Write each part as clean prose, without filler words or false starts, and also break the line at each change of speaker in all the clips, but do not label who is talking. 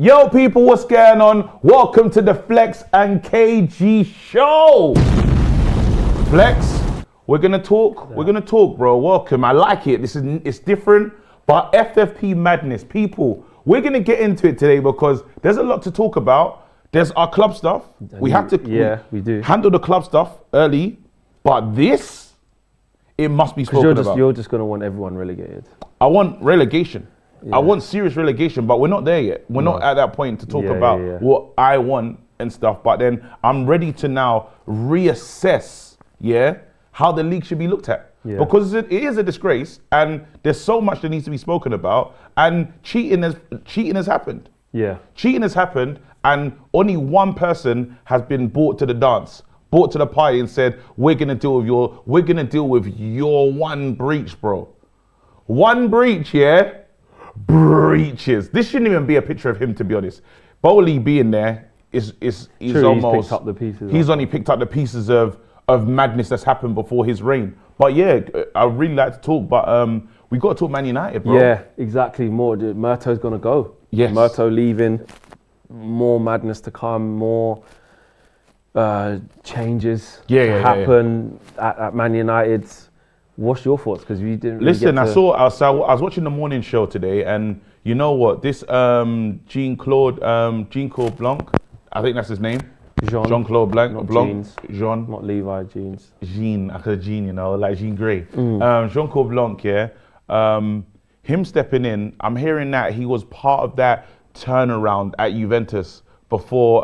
Yo, people, what's going on? Welcome to the Flex and KG show. Flex, we're gonna talk. We're gonna talk, bro. Welcome. I like it. It's different, but FFP madness, people. We're gonna get into it today because there's a lot to talk about. There's our club stuff. We have to
we do
handle the club stuff early, but this, it must be spoken about.
You're just gonna want everyone relegated.
I want relegation. Yeah. I want serious relegation, but we're not there yet. We're not at that point to talk about what I want and stuff. But then I'm ready to now reassess, how the league should be looked at. Yeah. Because it is a disgrace, and there's so much that needs to be spoken about. And cheating has happened. Yeah, cheating has happened, and only one person has been brought to the dance, brought to the party, and said, "We're gonna deal with your one breach, bro. One breach, yeah." Breaches. This shouldn't even be a picture of him, to be honest. Bowley being there is almost.
He's picked up the pieces.
He's only picked up the pieces of madness that's happened before his reign. But yeah, I really like to talk. But we got to talk Man United, bro.
Yeah, exactly. Murtough's gonna go.
Yes.
Murtough leaving. More madness to come. More changes to happen at Man United. What's your thoughts? Because you didn't
listen. I was watching the morning show today, and you know what? This Jean-Claude Blanc, I think that's his name. Jean-Claude Blanc. Jean.
Not Levi Jeans.
Jean, I could Jean, like Jean Grey. Jean-Claude Blanc, him stepping in. I'm hearing that he was part of that turnaround at Juventus before.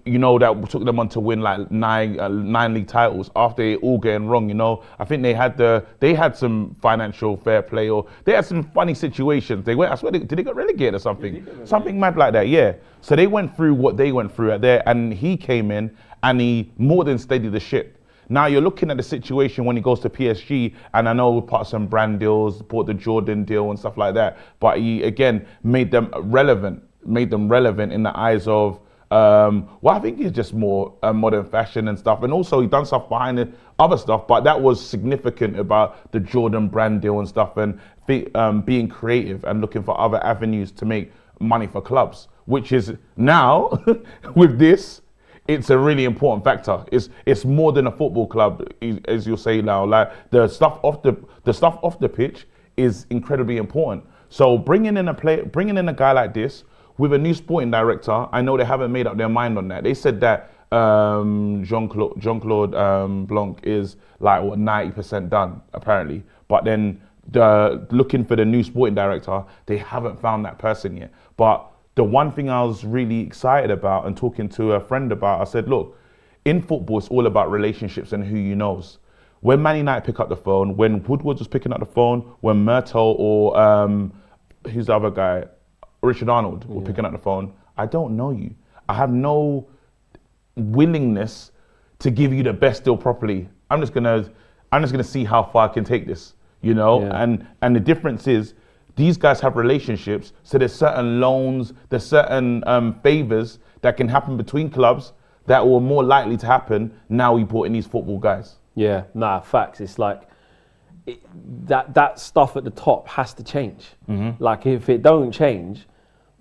That took them on to win like nine league titles after it all getting wrong. I think they had some financial fair play, or they had some funny situations. They went, I swear, did they get relegated or something? Something mad like that, yeah. So they went through what they went through at there, and he came in and he more than steadied the ship. Now you're looking at the situation when he goes to PSG, and I know we're part of some brand deals, bought the Jordan deal and stuff like that, but he again made them relevant in the eyes of I think it's just more modern fashion and stuff, and also he done stuff behind the other stuff, but that was significant about the Jordan brand deal and stuff, and being creative and looking for other avenues to make money for clubs, which is now with this, it's a really important factor. It's more than a football club, as you'll say now. Like the stuff off the pitch is incredibly important. So bringing in a guy like this, with a new sporting director, I know they haven't made up their mind on that. They said that Jean-Claude Blanc is like 90% done apparently. But then looking for the new sporting director, they haven't found that person yet. But the one thing I was really excited about and talking to a friend about, I said, look, in football, it's all about relationships and who you knows. When Man United pick up the phone, when Woodward was picking up the phone, when Murtough or who's the other guy? Richard Arnold were picking up the phone. I don't know you. I have no willingness to give you the best deal properly. I'm just gonna see how far I can take this, And the difference is, these guys have relationships, so there's certain loans, there's certain favors that can happen between clubs that were more likely to happen. Now we brought in these football guys.
Yeah, facts. It's like that stuff at the top has to change. Mm-hmm. Like if it don't change,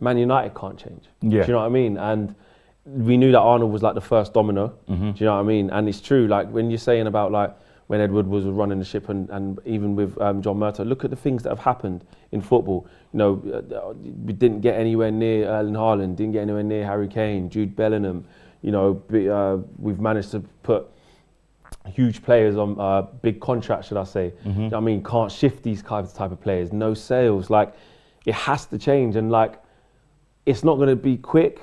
Man United can't change. Yeah. Do you know what I mean? And we knew that Arnold was like the first domino. Mm-hmm. Do you know what I mean? And it's true. Like when you're saying about like when Edward was running the ship, and even with John Murtough, look at the things that have happened in football. We didn't get anywhere near Erling Haaland, didn't get anywhere near Harry Kane, Jude Bellingham. We've managed to put huge players on big contracts, should I say. Mm-hmm. You know what I mean? Can't shift these type of players. No sales. Like, it has to change. And like, it's not going to be quick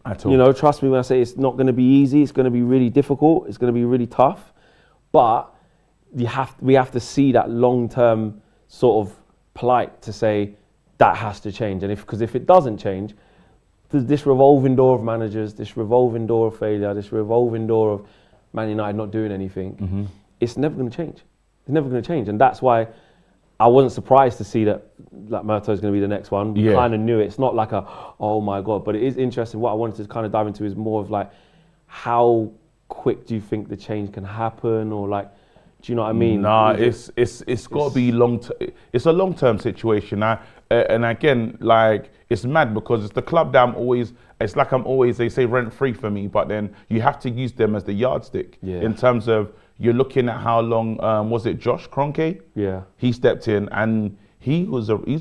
at all.
Trust me when I say it's not going to be easy. It's going to be really difficult. It's going to be really tough. But we have to see that long-term sort of plight to say that has to change. And because if it doesn't change, there's this revolving door of managers, this revolving door of failure, this revolving door of Man United not doing anything. Mm-hmm. It's never going to change. It's never going to change. And that's why I wasn't surprised to see that Murtough is going to be the next one. We kind of knew it. It's not like oh my God, but it is interesting. What I wanted to kind of dive into is more of like, how quick do you think the change can happen? Or like, do you know what I mean?
Nah, it's got to be long. It's a long-term situation. and again, like, it's mad because it's the club that it's like I'm always, they say rent free for me, but then you have to use them as the yardstick in terms of you're looking at how long, was it Josh Kroenke?
Yeah.
He stepped in and he's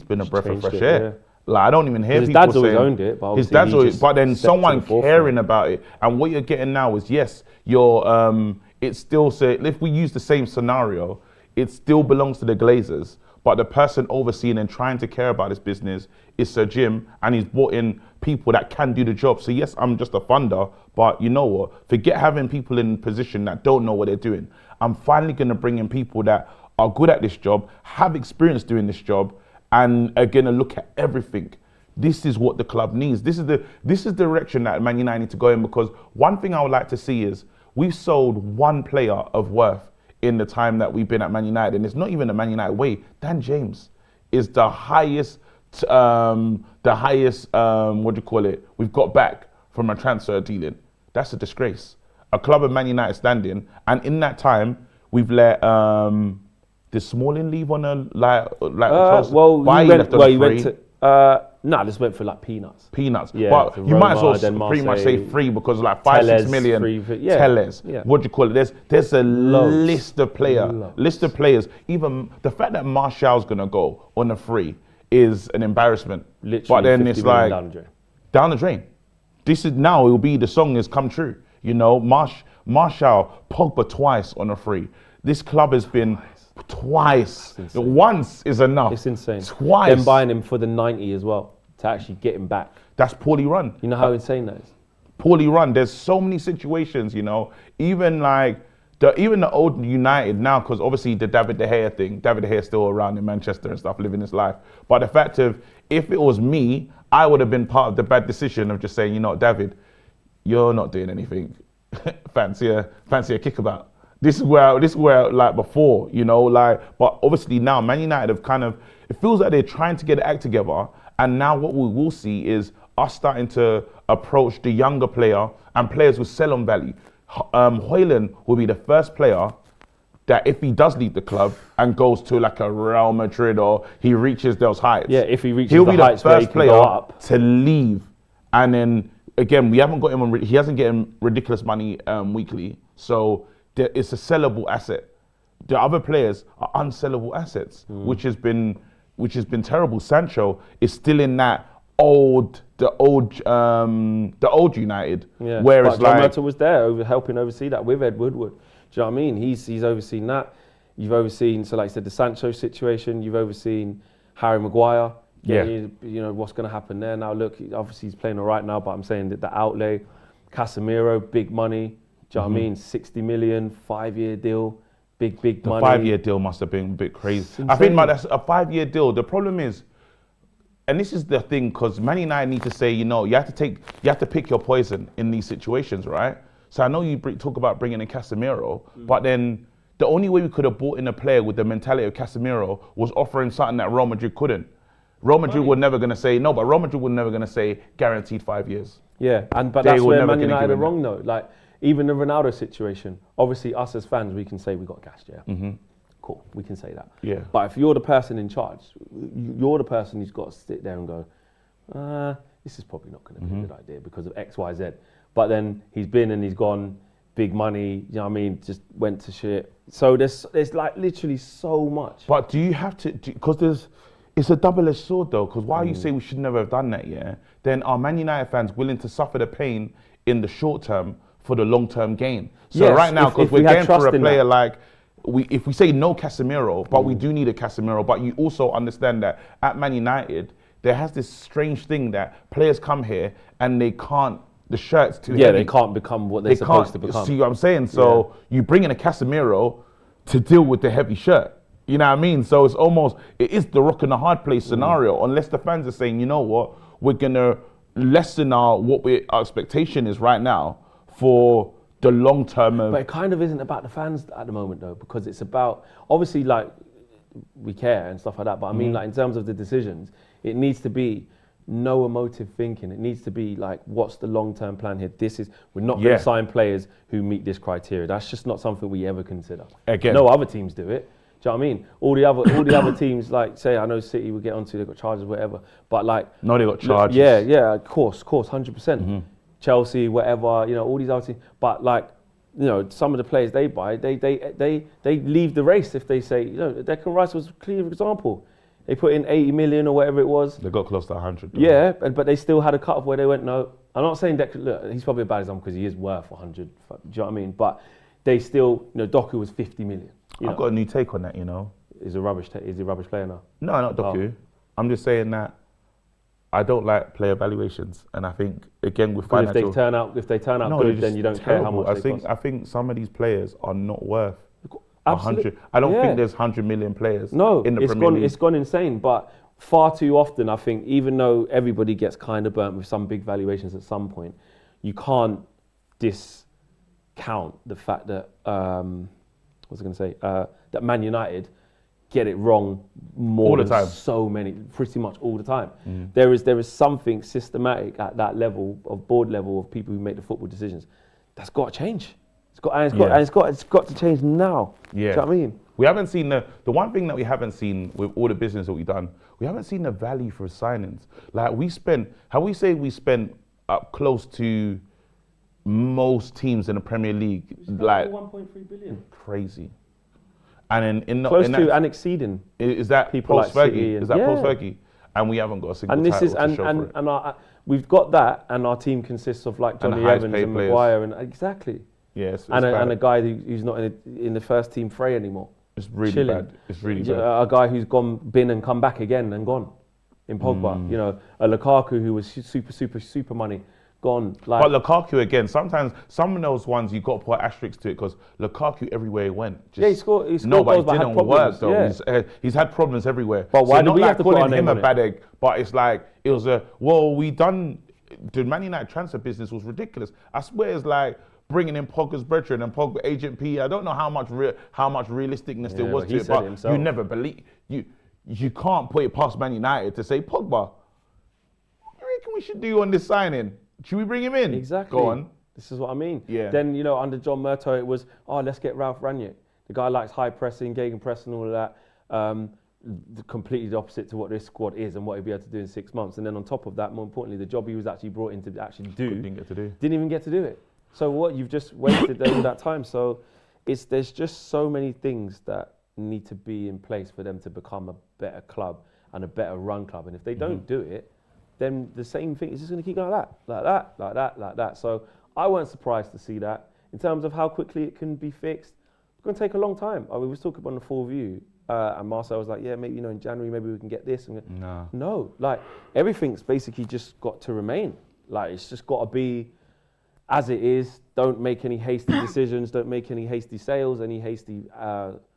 been a breath of fresh air.
Yeah.
Like, I don't even hear
his
people
dad's
saying,
always owned it, but
his dad's always, but then someone
the
caring about it. And what you're getting now is, yes, it's still, say, if we use the same scenario, it still belongs to the Glazers, but the person overseeing and trying to care about this business is Sir Jim, and he's brought in people that can do the job. So yes, I'm just a funder, but you know what? Forget having people in position that don't know what they're doing. I'm finally going to bring in people that are good at this job, have experience doing this job, and are going to look at everything. This is what the club needs. This is the direction that Man United need to go in, because one thing I would like to see is we've sold one player of worth in the time that we've been at Man United, and it's not even a Man United way. Dan James is the highest, we've got back from a transfer dealing. That's a disgrace. A club of Man United standing, and in that time, we've let did Smalling leave on a
this went for like peanuts.
Yeah, but you might as well pretty much say free, because like 5-6 million. Tellez.
Yeah.
What do you call it? There's a list of players. Even the fact that Martial's gonna go on a free is an embarrassment.
Literally,
but then it's like down the drain. This is now, it will be, the song has come true. You know, Martial, Pogba twice on a free. This club has been twice. Once is enough.
It's insane.
Twice.
Then buying him for the 90 as well to actually get him back.
That's poorly run.
You know how insane that is?
Poorly run. There's so many situations, you know, even the old United now, because obviously the David De Gea thing, David De Gea's still around in Manchester and stuff, living his life. But the fact of, if it was me, I would have been part of the bad decision of just saying, you know, David, you're not doing anything. fancy a kickabout. This is where like before, you know, like, but obviously now Man United have kind of, it feels like they're trying to get the act together. And now what we will see is us starting to approach the younger player and players with sell-on value. Højlund will be the first player that, if he does leave the club and goes to like a Real Madrid, or he reaches those heights.
Yeah, if he reaches
he'll
the
be
heights
the
where he
first
can go
player
up
to leave. And then again, we haven't got him on, he hasn't getting ridiculous money weekly. So it's a sellable asset. The other players are unsellable assets, which has been terrible. Sancho is still in that the old United, where it's like,
Murtough was there helping oversee that with Ed Woodward. Do you know what I mean? He's overseen that. You've overseen, so like I said, the Sancho situation. You've overseen Harry Maguire. You know what's going to happen there. Now look, obviously he's playing all right now, but I'm saying that the outlay, Casemiro, big money. Do you know what I mean? 60 million, 5-year deal, big money.
The 5-year deal must have been a bit crazy. I think that's a 5-year deal. The problem is, and this is the thing, because Man United need to say, you know, you have to pick your poison in these situations, right? So I know you talk about bringing in Casemiro, but then the only way we could have brought in a player with the mentality of Casemiro was offering something that Real Madrid couldn't. Real Madrid were never going to say, but Real Madrid were never going to say guaranteed 5 years.
Yeah, but that's where Man United are wrong though. Like, even the Ronaldo situation, obviously us as fans, we can say we got gassed, yeah? Mm-hmm. Cool, we can say that.
Yeah.
But if you're the person in charge, you're the person who's got to sit there and go, this is probably not going to be a good idea because of X, Y, Z. But then he's been and he's gone, big money, you know what I mean, just went to shit. So there's like literally so much.
But do you have to, because it's a double-edged sword though, because while you say we should never have done that, yeah, then are Man United fans willing to suffer the pain in the short term for the long-term gain? So
yes,
right now, because we're going for a player like, if we say no Casemiro, but we do need a Casemiro, but you also understand that at Man United, there has this strange thing that players come here and they can't, the shirt's too heavy.
They can't become what they're supposed to become.
See what I'm saying? So you bring in a Casemiro to deal with the heavy shirt. You know what I mean? So it's almost, it is the rock and the hard place scenario, unless the fans are saying, you know what, we're going to lessen our expectation is right now for the long term.
But it kind of isn't about the fans at the moment though, because it's about, obviously like we care and stuff like that, but I mean like in terms of the decisions, it needs to be no emotive thinking. It needs to be like, what's the long-term plan here? We're not going to sign players who meet this criteria. That's just not something we ever consider.
Again.
No other teams do it. Do you know what I mean? All the other teams, like say, I know City will get onto, they've got charges, whatever. But like,
no, they got charges.
Yeah, of course, 100%. Chelsea, whatever, you know, all these other teams. But like, you know, some of the players they buy, they leave the race if they say, you know, Declan Rice was a clear example. They put in 80 million or whatever it was.
They got close to 100.
Yeah, but they still had a cut-off where they went, no. I'm not saying Declan, look, he's probably a bad example because he is worth 100. Do you know what I mean? But they still, you know, Doku was 50 million.
I've got a new take on that, you know.
Is he a rubbish player now?
No, not Doku. Oh. I'm just saying that I don't like player valuations, and I think again with financial.
If they turn out good, then you don't care how much they cost.
I think some of these players are not worth
100.
I don't think there's 100 million players.
No,
in the Premier League.
It's gone insane. But far too often, I think, even though everybody gets kind of burnt with some big valuations at some point, you can't discount the fact that that Man United get it wrong more than so many, pretty much all the time. There is something systematic at that level of board level of people who make the football decisions that's got to change. It's got to change now. Yeah. Do you know what I mean?
We haven't seen the one thing that we haven't seen with all the business that we've done. We haven't seen the value for signings. Like we spent up close to most teams in the Premier League. Like
1.3 billion.
Crazy. And
and exceeding.
Is that
people
post
like
Fergie? Is that post Fergie? And we haven't got a single title to show for it.
And we've got that, and our team consists of like Johnny Evans and Maguire, and exactly.
Yes,
and a guy who's not in the first team fray anymore.
It's really bad. It's really bad.
A guy who's been and come back again and gone. In Pogba, you know, a Lukaku who was super money, gone. Like,
but Lukaku again, sometimes some of those ones you got to put asterisks to it because Lukaku everywhere he went.
He scored goals,
but it didn't work though. Yeah. He's had problems everywhere.
But why do we have to put
him a bad egg? But it's like it was the Man United transfer business was ridiculous. I swear it's like bringing in Pogba's brethren and Pogba agent P. I don't know how much realisticness there was to it, but you never believe you can't put it past Man United to say Pogba. What do you reckon we should do on this signing? Should we bring him in?
Exactly.
Go on.
This is what I mean.
Yeah.
Then, you know, under John Murtough, it was, let's get Ralph Rangnick. The guy likes high pressing, gegenpressing, and all of that. Completely the opposite to what this squad is and what he'll be able to do in 6 months. And then on top of that, more importantly, the job he was actually brought in to actually do. Didn't even get to do it. So what, you've just wasted over that time. So there's just so many things that need to be in place for them to become a better club and a better run club. And if they don't do it, then the same thing is just going to keep going like that. So I weren't surprised to see that. In terms of how quickly it can be fixed, it's going to take a long time. We was talking about the full view, and Marcel was like, yeah, maybe, you know, in January, maybe we can get this. No, like everything's basically just got to remain. Like it's just got to be as it is. Don't make any hasty decisions. Don't make any hasty sales, any hasty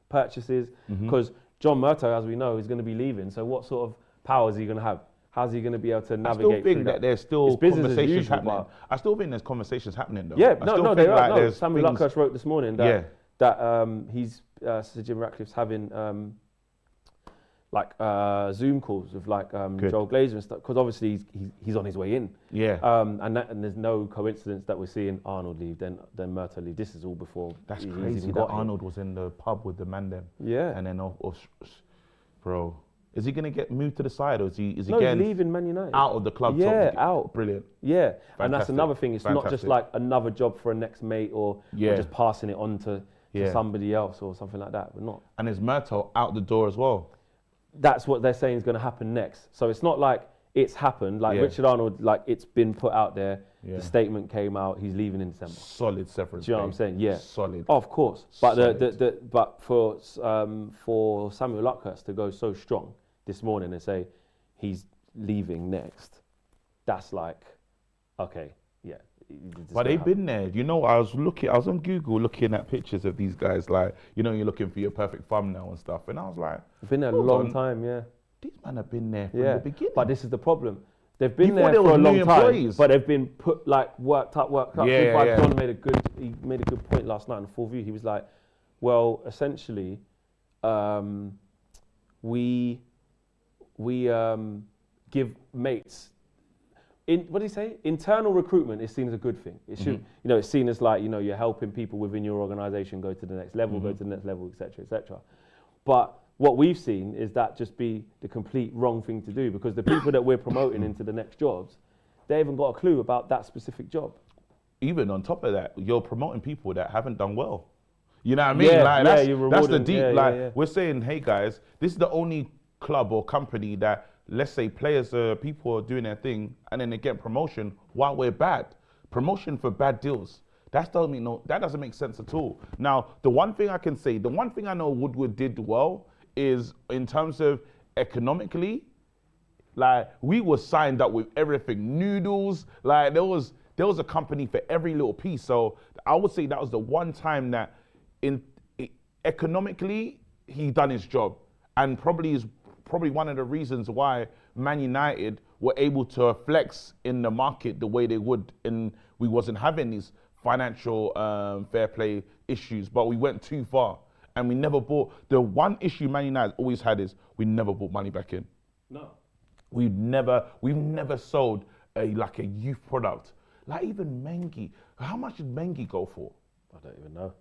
purchases, because John Murtough, as we know, is going to be leaving. So what sort of power is he going to have? How's he going to be able to navigate? I still think that
there's still conversations happening. I still think there's conversations happening though.
Yeah, there are. Samuel Luckhurst wrote this morning that Sir Jim Ratcliffe's having Zoom calls with Joel Glazer and stuff, because obviously he's on his way in.
Yeah.
And there's no coincidence that we're seeing Arnold leave, then Murtough leave. This is all before.
That's crazy that Arnold was in the pub with the man then.
Yeah.
And then bro. Is he going to get moved to the side, or is he
he's leaving Man United.
Out of the club?
Yeah, out.
Brilliant.
Yeah, and that's another thing. It's not just like another job for a next mate or just passing it on to somebody else or something like that. We're not.
And is Murtough out the door as well?
That's what they're saying is going to happen next. So it's not like it's happened. Like Richard Arnold, like it's been put out there. Yeah. The statement came out. He's leaving in December.
Solid severance.
Do you know what I'm saying? Yeah.
Solid.
Oh, of course. But but for Samuel Luckhurst to go so strong this morning and say he's leaving next, that's like, okay, yeah.
But they've been there. You know, I was on Google looking at pictures of these guys, like, you know, you're looking for your perfect thumbnail and stuff, and I was like,
they've been there a long time, yeah.
These men have been there from the beginning.
But this is the problem. They've been there for a long time, but they've been worked up.
Yeah.
John made a good point last night in the full view. He was like, well, essentially, we give mates. What did he say? Internal recruitment is seen as a good thing. It should, you know, it's seen as like, you know, you're helping people within your organisation go to the next level, etc., etc. But what we've seen is that just be the complete wrong thing to do, because the people that we're promoting into the next jobs, they haven't got a clue about that specific job.
Even on top of that, you're promoting people that haven't done well. You know what I mean?
Yeah,
like that's the deep. We're saying, hey guys, this is the only club or company that, let's say, players, people are doing their thing, and then they get promotion while we're bad. Promotion for bad deals. That doesn't make sense at all. Now, the one thing I can say, the one thing I know Woodward did well is in terms of economically, like we were signed up with everything, noodles. Like there was a company for every little piece. So I would say that was the one time that, economically, he done his job, and probably one of the reasons why Man United were able to flex in the market the way they would, and we wasn't having these financial fair play issues, but we went too far and we never bought. The one issue Man United always had is we never bought money back in.
No,
we've never sold a youth product. Like even Mengi, how much did Mengi go for?
I don't even know.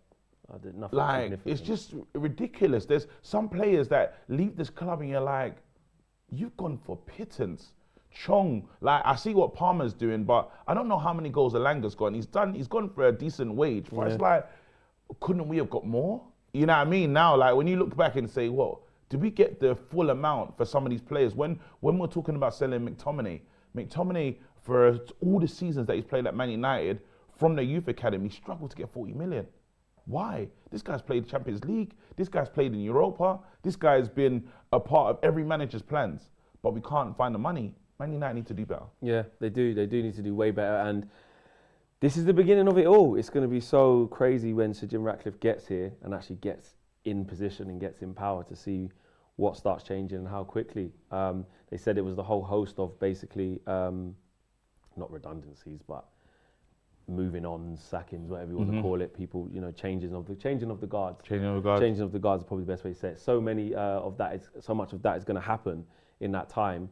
I did nothing.
Like it's just ridiculous. There's some players that leave this club and you're like, you've gone for pittance. Chong, like I see what Palmer's doing, but I don't know how many goals Alanga's got. And he's gone for a decent wage. But it's like, couldn't we have got more? You know what I mean? Now, like when you look back and say, what, did we get the full amount for some of these players? When we're talking about selling McTominay for all the seasons that he's played at Man United from the youth academy, struggled to get 40 million. Why? This guy's played Champions League. This guy's played in Europa. This guy's been a part of every manager's plans, but we can't find the money. Man United need to do better.
Yeah, they do. They do need to do way better. And this is the beginning of it all. It's going to be so crazy when Sir Jim Ratcliffe gets here and actually gets in position and gets in power to see what starts changing and how quickly. They said it was the whole host of basically, not redundancies, but moving on, sackings, whatever you want to call it. People, changing of the guards. Changing of the guards is probably the best way to say it. So much of that is going to happen in that time.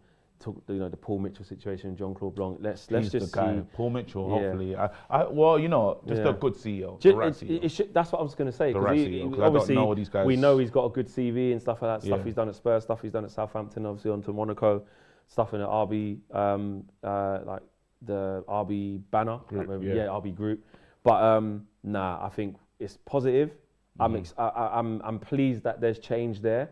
The Paul Mitchell situation, Jean-Claude Blanc. Let's just see.
Paul Mitchell, hopefully. A good CEO.
That's what I was going to say.
Because
obviously,
I don't know these guys.
We know he's got a good CV and stuff like that. Stuff he's done at Spurs, stuff he's done at Southampton, obviously on to Monaco, stuff in the RB, like the RB banner, RB group. But I think it's positive. I'm pleased that there's change there,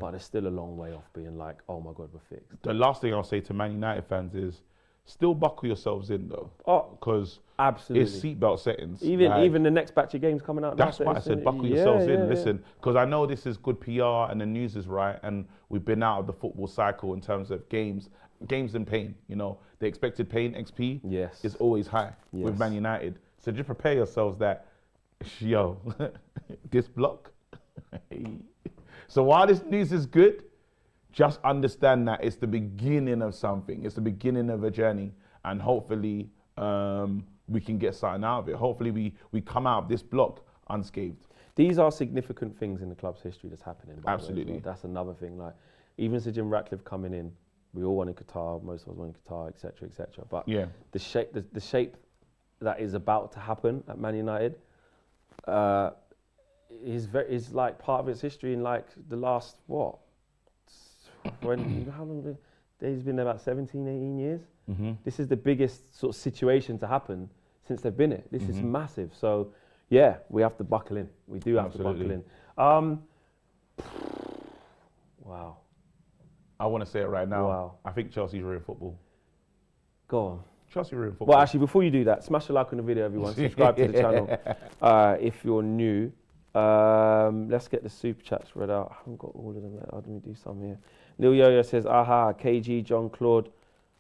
but it's still a long way off being like, oh my God, we're fixed.
The last thing I'll say to Man United fans is still buckle yourselves in though. Because
absolutely,
it's seatbelt settings.
Even the next batch of games coming out.
That's why I said buckle yourselves in. Listen, because I know this is good PR and the news is right, and we've been out of the football cycle in terms of games in pain. The expected pain XP is always high with Man United. So just prepare yourselves that. This block. So while this news is good, just understand that it's the beginning of something. It's the beginning of a journey, and hopefully we can get something out of it. Hopefully we come out of this block unscathed.
These are significant things in the club's history that's happening.
Absolutely.
That's another thing. Like even Sir Jim Ratcliffe coming in, we all wanted Qatar, most of us wanted Qatar, etc., etc. But the shape that is about to happen at Man United is like part of its history in like the last how long he's been there, about 17, 18 years. This is the biggest sort of situation to happen since they've been here. This is massive. So we have to buckle in. We do have to buckle in. Wow. I
want to say it right now.
Wow.
I think Chelsea's ruined football.
Go on.
Chelsea ruined football.
Well, actually, before you do that, smash a like on the video, everyone. Subscribe to the channel if you're new. Let's get the super chats read out. I haven't got all of them. Let me do some here. Lil Yo-Yo says, aha, KG, Jean-Claude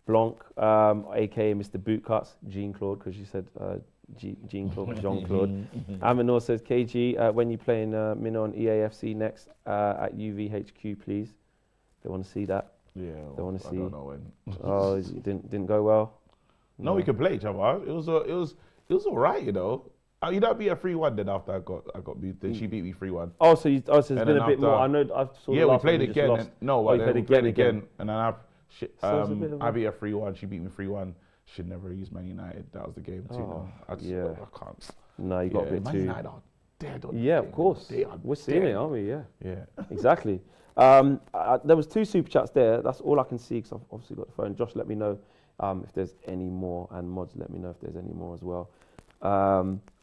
Blanc, aka Mr. Bootcuts, Jean-Claude, because you said Jean-Claude, Jean-Claude. Aminor says, KG, when you playing Minnow on EAFC next at UVHQ, please. They want to see that.
Yeah,
they want to see.
I don't know when.
Oh, it didn't go well.
No, we could play each other. It was all right, You don't beat a 3-1 then after I got beat. Then she beat me 3-1.
Oh, so it's been a bit more. I know. I saw.
Yeah, we played again. We played again, and then I beat her 3-1. She beat me 3-1. Should never use Man United. That was the game too. I can't.
No, you got a bit
Man
too.
United are dead on
Yeah,
the
of course.
They are
We're seeing
dead.
it, aren't we? Yeah.
Yeah.
Exactly. There was 2 super chats there. That's all I can see because I've obviously got the phone. Josh, let me know if there's any more, and Mods, let me know if there's any more as well.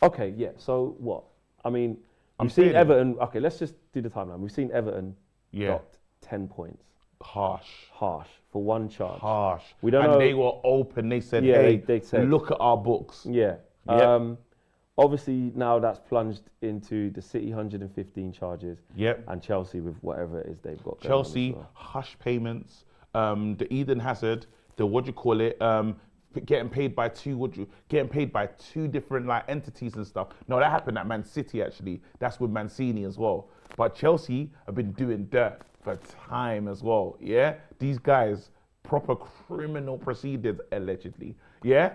Okay, yeah. So what? I mean, we've seen Everton. Okay, let's just do the timeline. We've seen Everton docked 10 points.
Harsh
for one charge.
Harsh.
We don't
and
know.
They were open. They said,
Yeah,
"Hey,
they said,
look at our books."
Yeah.
Yep.
Obviously now that's plunged into the City 115 charges.
Yep.
And Chelsea with whatever it is they've got.
Chelsea,
going on as well.
hush payments. The Eden Hazard. The what do you call it? Getting paid by two different like entities and stuff. No, that happened at Man City actually. That's with Mancini as well. But Chelsea have been doing dirt for time as well. Yeah, these guys proper criminal proceedings allegedly. Yeah,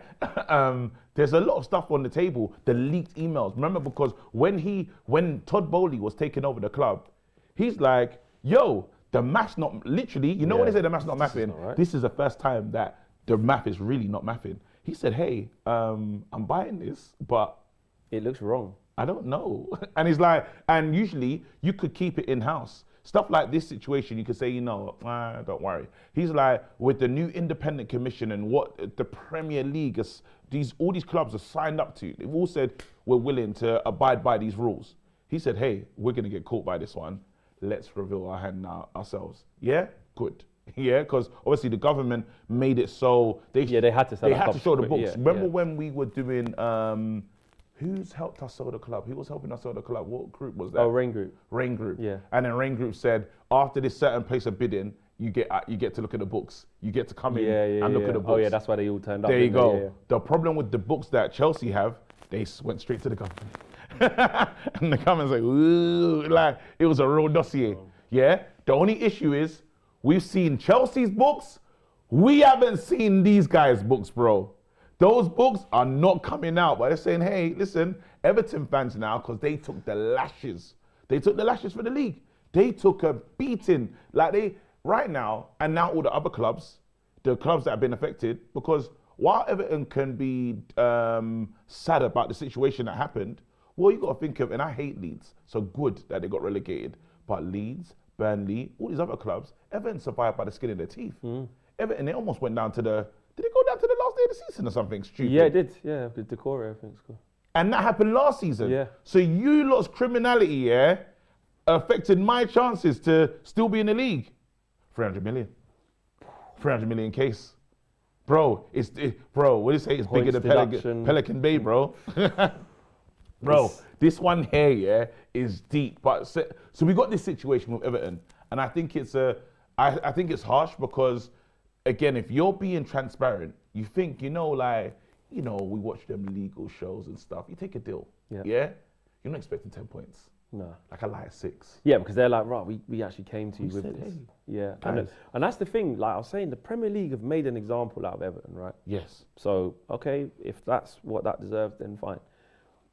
there's a lot of stuff on the table. The leaked emails. Remember, because when Todd Bowley was taking over the club, he's like, "Yo, the math's not literally." You know when they say the math's not mathing?
Right.
This is the first time that the math is really not mathing. He said, "Hey, I'm buying this, but
it looks wrong.
I don't know." And he's like, and usually you could keep it in-house. Stuff like this situation, you could say, don't worry. He's like, with the new independent commission and what the Premier League, all these clubs are signed up to, they've all said, we're willing to abide by these rules. He said, hey, we're going to get caught by this one. Let's reveal our hand now ourselves. Yeah? Good. Yeah, because obviously the government made it so they
had to
show the books.
Yeah,
Remember when we were doing who's helped us sell the club? Who was helping us sell the club? What group was that?
Oh, Rain Group.
Rain Group.
Yeah.
And then Rain Group said, after this certain place of bidding, you get to look at the books. You get to come in and look at the books.
Oh yeah, that's why they all turned up.
There you go.
Yeah.
The problem with the books that Chelsea have, they went straight to the government. And the government's like, ooh, like it was a real dossier. Yeah. The only issue is we've seen Chelsea's books. We haven't seen these guys' books, bro. Those books are not coming out, but they're saying, hey, listen, Everton fans now, because they took the lashes. They took the lashes for the league. They took a beating. Right now, and now all the other clubs, the clubs that have been affected, because while Everton can be sad about the situation that happened, well, you got to think of, and I hate Leeds, so good that they got relegated, but Leeds, Burnley, all these other clubs, Everton survived by the skin of their teeth. Everton, they almost went down to did it go down to the last day of the season or something stupid?
Yeah, it did. Yeah, with Decore, I think it's cool.
And that happened last season.
Yeah.
So you lot's criminality, yeah, affected my chances to still be in the league. 300 million. 300 million case. Bro, bro, what do you say? It's bigger than Pelican Bay, bro. Bro, this one here, yeah, is deep. But so we got this situation with Everton, and I think it's I think it's harsh because, again, if you're being transparent, you think, we watch them legal shows and stuff. You take a deal, yeah? You're not expecting 10 points.
No.
Like I lie 6.
Yeah, because they're like, right, we actually came to you with this.
Hey,
yeah, and that's the thing. Like I was saying, the Premier League have made an example out of Everton, right?
Yes.
So, okay, if that's what that deserves, then fine.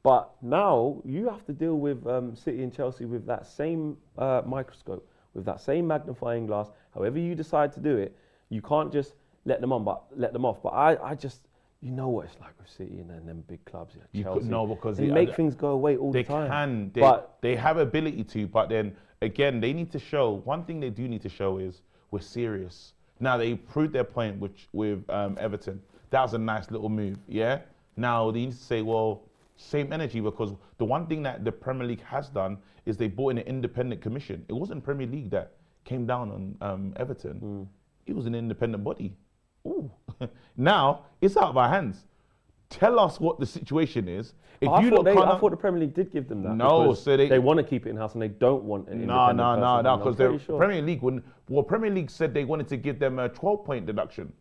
But now you have to deal with City and Chelsea with that same microscope, with that same magnifying glass. However you decide to do it, you can't just let them off. But I just, you know what it's like with City and then them big clubs, Chelsea.
No, because
they make things go away all the time.
They have ability to, but then again, they need to show. One thing they do need to show is we're serious. Now they proved their point with Everton. That was a nice little move. Yeah. Now they need to say, well, same energy, because the one thing that the Premier League has done is they brought in an independent commission. It wasn't Premier League that came down on Everton. It was an independent body. Ooh. Now it's out of our hands. Tell us what the situation is.
I thought the Premier League did give them that.
No, so they
want to keep it in house and they don't want an
No,
independent
because the Premier League wouldn't. Well, Premier League said they wanted to give them a 12-point deduction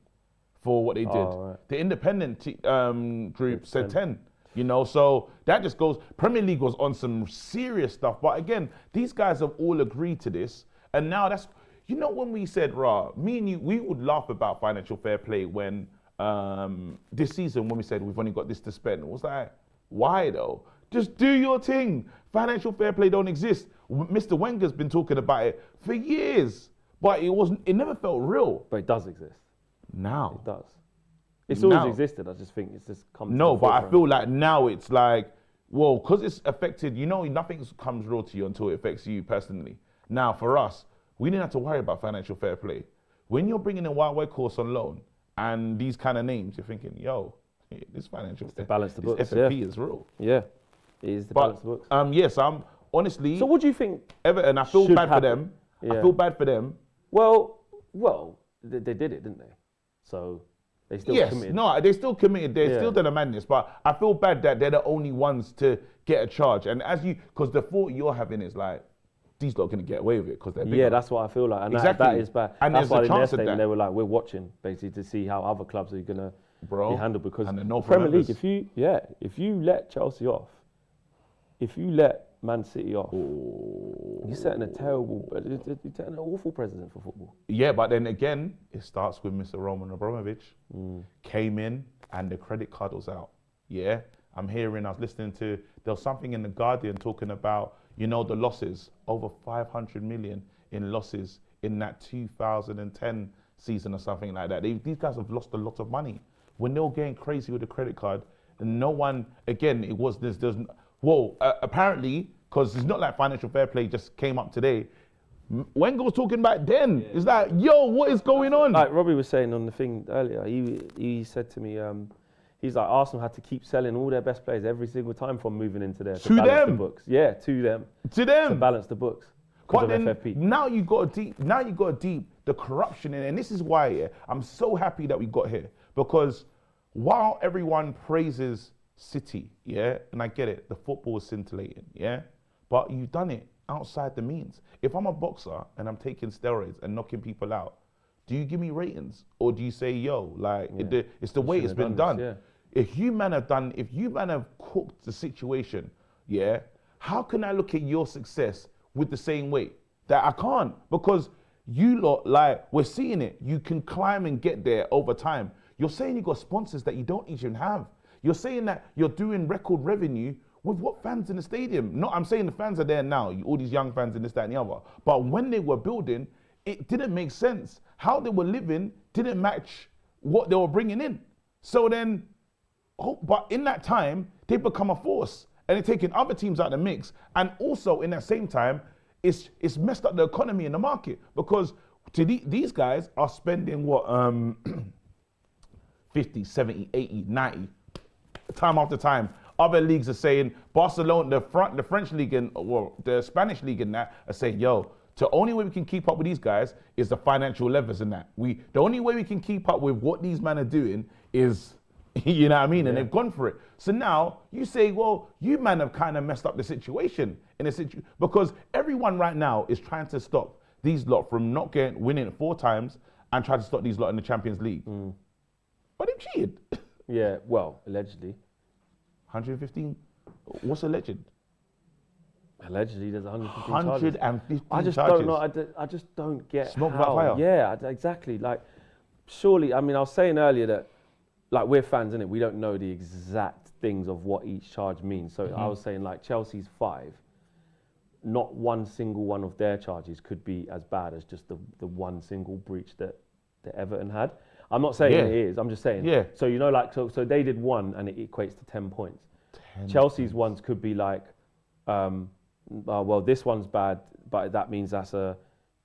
for what they did.
Right.
The independent group said 10. So that just goes. Premier League was on some serious stuff, but again, these guys have all agreed to this, and now that's. When we said, me and you, we would laugh about financial fair play when this season, when we said we've only got this to spend. It was like, why though? Just do your thing. Financial fair play don't exist. Mr. Wenger's been talking about it for years, but it never felt real.
But it does exist.
Now.
It does. It's always existed. I just think it's just come to the
but I feel like now it's like, Well, because it's affected, nothing comes real to you until it affects you personally. Now, for us, we didn't have to worry about financial fair play. When you're bringing in Wild Course on loan and these kind of names, you're thinking, yo, this financial fair play,
balance the books,
FFP is real.
Yeah, it is the balance the books.
Yes, I'm honestly.
So what do you think?
Everton, I feel bad for them.
Yeah.
I feel bad for them.
Well, they did it, didn't they? So they still committed.
No, they still committed. They still did a madness. But I feel bad that they're the only ones to get a charge. And because the thought you're having is like, these lot are going to get away with it because they're bigger.
Yeah, that's what I feel like. And
exactly.
that is bad.
And
that's why
there's a
in their
chance of
statement
that.
they were like, we're watching basically to see how other clubs are going to be handled. Because
and the North
Premier League,
remembers.
if you let Chelsea off, if you let Man City off, you're setting you're setting an awful precedent for football.
Yeah, but then again, it starts with Mr. Roman Abramovich. Came in and the credit card was out. Yeah, I was listening to, there was something in The Guardian talking about, the losses, over 500 million in losses in that 2010 season or something like that. These guys have lost a lot of money. When they were getting crazy with the credit card, and no one, again, it was this, apparently, because it's not like financial fair play just came up today. Wenger was talking about then. It's like, yo, what is going on?
Like Robbie was saying on the thing earlier, he said to me, he's like, Arsenal had to keep selling all their best players every single time from moving into there to balance the books. Yeah, to them. To balance the books.
But then FFP. Now you got to deep the corruption in it. And this is why I'm so happy that we got here. Because while everyone praises City, and I get it, the football is scintillating, but you've done it outside the means. If I'm a boxer and I'm taking steroids and knocking people out, do you give me ratings? Or do you say, yo, it's the way it's been done? Yeah. If you man have cooked the situation, how can I look at your success with the same weight? That I can't, because you lot, we're seeing it. You can climb and get there over time. You're saying you got sponsors that you don't even have. You're saying that you're doing record revenue with what fans in the stadium? No, I'm saying the fans are there now, all these young fans and this, that, and the other. But when they were building, it didn't make sense. How they were living didn't match what they were bringing in. So then, but in that time, they become a force and they're taking other teams out of the mix. And also in that same time, it's messed up the economy in the market, because these guys are spending 50, 70, 80, 90, time after time. Other leagues are saying, Barcelona, the French league and the Spanish league and that are saying, yo, the only way we can keep up with these guys is the financial levers and that. The only way we can keep up with what these men are doing is, you know what I mean? And they've gone for it. So now you say, well, you man have kind of messed up the situation because everyone right now is trying to stop these lot from not winning 4 times and try to stop these lot in the Champions League. But they cheated.
Yeah, well, allegedly.
115? What's alleged?
Allegedly, there's 115
115
I just
charges.
don't know. I just don't get
Smoke without fire.
Yeah, exactly. Like, surely, I was saying earlier that, we're fans, innit? We don't know the exact things of what each charge means. So I was saying, Chelsea's 5, not one single one of their charges could be as bad as just the one single breach that Everton had. I'm not saying it is. I'm just saying.
Yeah.
So so they did 1 and it equates to 10 points. Chelsea's ones could be well, this one's bad, but that means that's a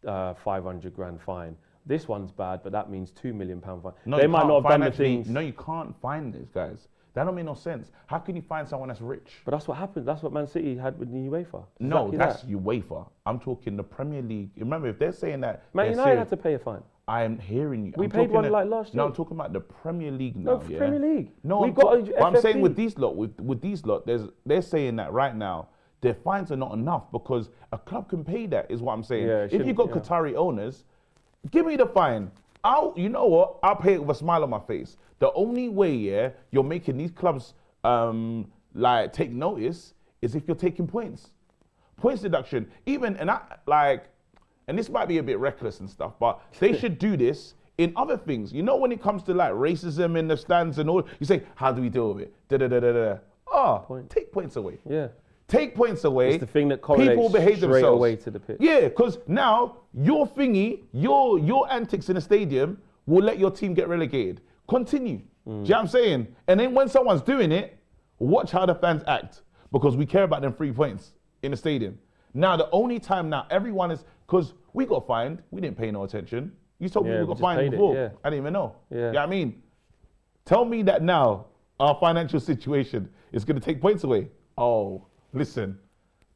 500 grand fine. This one's bad, but that means £2 million fine.
No, they might not have done the things. No, you can't find these guys. That don't make no sense. How can you find someone that's rich?
But that's what happened. That's what Man City had with the UEFA.
No, that's UEFA. I'm talking the Premier League. Remember, if they're saying that...
Man United had to pay a fine.
I am hearing you.
We paid one last year.
No, I'm talking about the Premier League now.
No, Premier League.
No, I'm saying with these lot, with these lot, they're saying that right now, their fines are not enough because a club can pay that, is what I'm saying.
Yeah,
if you've got Qatari owners, give me the fine. You know what? I'll pay it with a smile on my face. The only way, you're making these clubs take notice is if you're taking points. Points deduction. And this might be a bit reckless and stuff, but they should do this in other things. You know, when it comes to racism in the stands and all, you say, how do we deal with it? Take points away.
Yeah.
Take points away.
It's the thing that correlates people behave straight themselves away to the pitch.
Yeah, because now your thingy, your antics in the stadium will let your team get relegated. Continue. Do you know what I'm saying? And then when someone's doing it, watch how the fans act. because we care about them 3 points in the stadium. Now, the only time now everyone is, because we got fined, we didn't pay no attention. You told me we got fined before. I didn't even know. Yeah. You know what I mean? Tell me that now our financial situation is going to take points away. Oh, listen,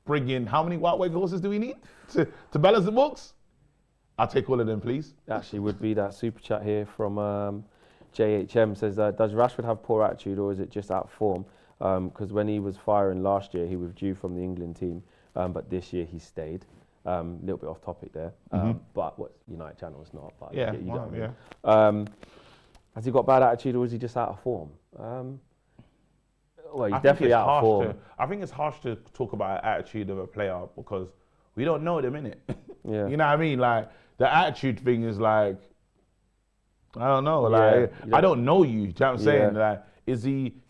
bring in how many white horses do we need to balance the books? I'll take all of them, please.
Actually, would be that super chat here from JHM says, does Rashford have poor attitude or is it just out of form? Because when he was firing last year, he withdrew from the England team, but this year he stayed. A little bit off topic there, but what United channel is not. But
yeah,
has he got bad attitude or is he just out of form? Well, he's definitely out of form.
I think it's harsh to talk about the attitude of a player because we don't know them, innit?
Yeah.
You know what I mean? Like, the attitude thing is like, I don't know. Like, I don't know you. Do you know what I'm saying? Like,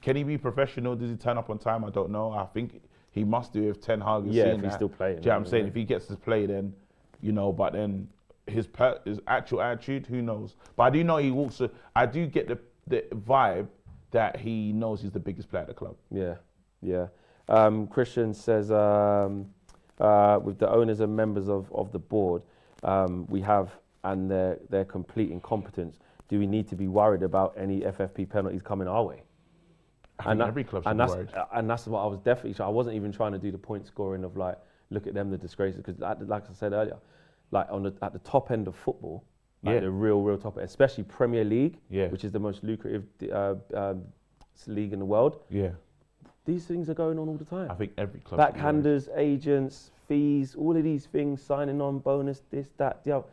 can he be professional? Does he turn up on time? I don't know. I think he must do if Ten Hag is seeing
if he's still playing.
Do you know what I'm saying? If he gets to play, then, but then his actual attitude, who knows? But I do know he walks, I do get the vibe that he knows he's the biggest player at the club.
Yeah. Christian says, with the owners and members of the board, we have, and their complete incompetence, do we need to be worried about any FFP penalties coming our way?
Every club should be worried.
And that's what I was definitely, I wasn't even trying to do the point scoring of like, look at them, the disgraces, because like I said earlier, like at the top end of football, like the real top, especially Premier League, which is the most lucrative league in the world.
Yeah.
These things are going on all the time.
I think every club.
Backhanders, agents, fees, all of these things, signing on bonus, this, that, the other,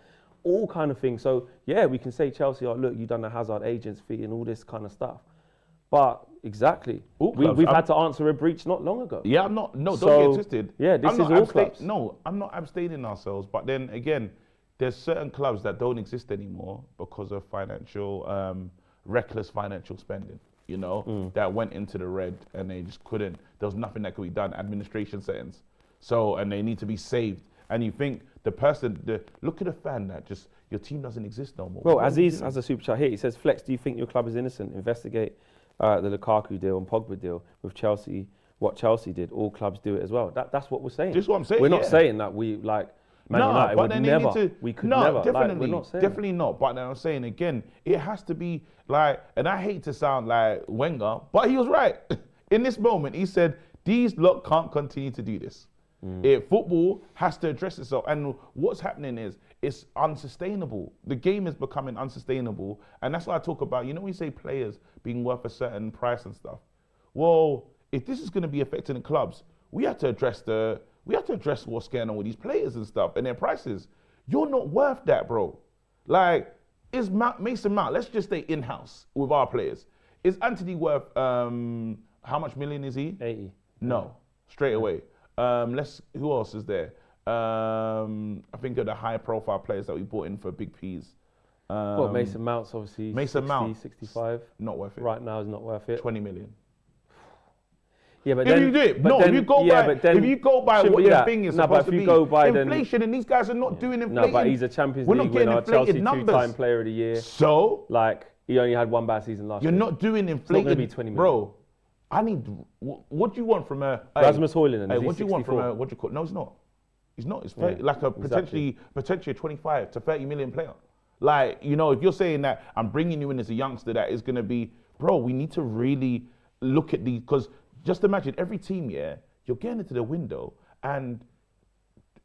all kind of things. So yeah, we can say Chelsea, oh look, you've done the Hazard agents fee and all this kind of stuff. But exactly, we've had to answer a breach not long ago.
Yeah, I'm not. No, don't get twisted.
Yeah, this is all clubs.
No, I'm not abstaining ourselves. But then again, there's certain clubs that don't exist anymore because of reckless financial spending. That went into the red and they just couldn't. There was nothing that could be done. Administration settings. And they need to be saved. And you think look at the fan that just your team doesn't exist no more.
Well, Aziz has a super chat here. He says, Flex, do you think your club is innocent? Investigate the Lukaku deal and Pogba deal with Chelsea. What Chelsea did, all clubs do it as well. That's what we're saying.
Just what I'm saying.
We're not saying that we like Man United would never. We could never.
Definitely,
we're not saying
definitely not. But then I'm saying again, it has to be like, and I hate to sound like Wenger, but he was right. In this moment, he said, these lot can't continue to do this. Football has to address itself. And what's happening is it's unsustainable. The game is becoming unsustainable. And that's why I talk about, we say players being worth a certain price and stuff. Well, if this is going to be affecting the clubs, we have to address what's going on with these players and stuff and their prices. You're not worth that, bro. Like, is Mason Mount, let's just stay in-house with our players. Is Anthony worth, how much million is he?
80.
No, straight away. Who else is there? I think of the high-profile players that we brought in for big P's.
Well, Mason Mount's obviously 65.
Not worth it.
Right now is not worth it.
20 million.
Yeah, but
if you do it, if you go by what your thing is supposed to be, inflation, and these guys are not doing inflation.
No, but he's a Champions League winner, Chelsea two-time player of the year.
So?
Like, he only had one bad season last year.
You're not doing inflation. It's not going to be 20 million. Bro, what do you want from a...
Rasmus Højlund,
what do you want from a... What do you call... No, it's not. He's not. It's like a potentially a 25 to 30 million player. Like, if you're saying that I'm bringing you in as a youngster that is going to be... Bro, we need to really look at these... Because just imagine every team, you're getting into the window and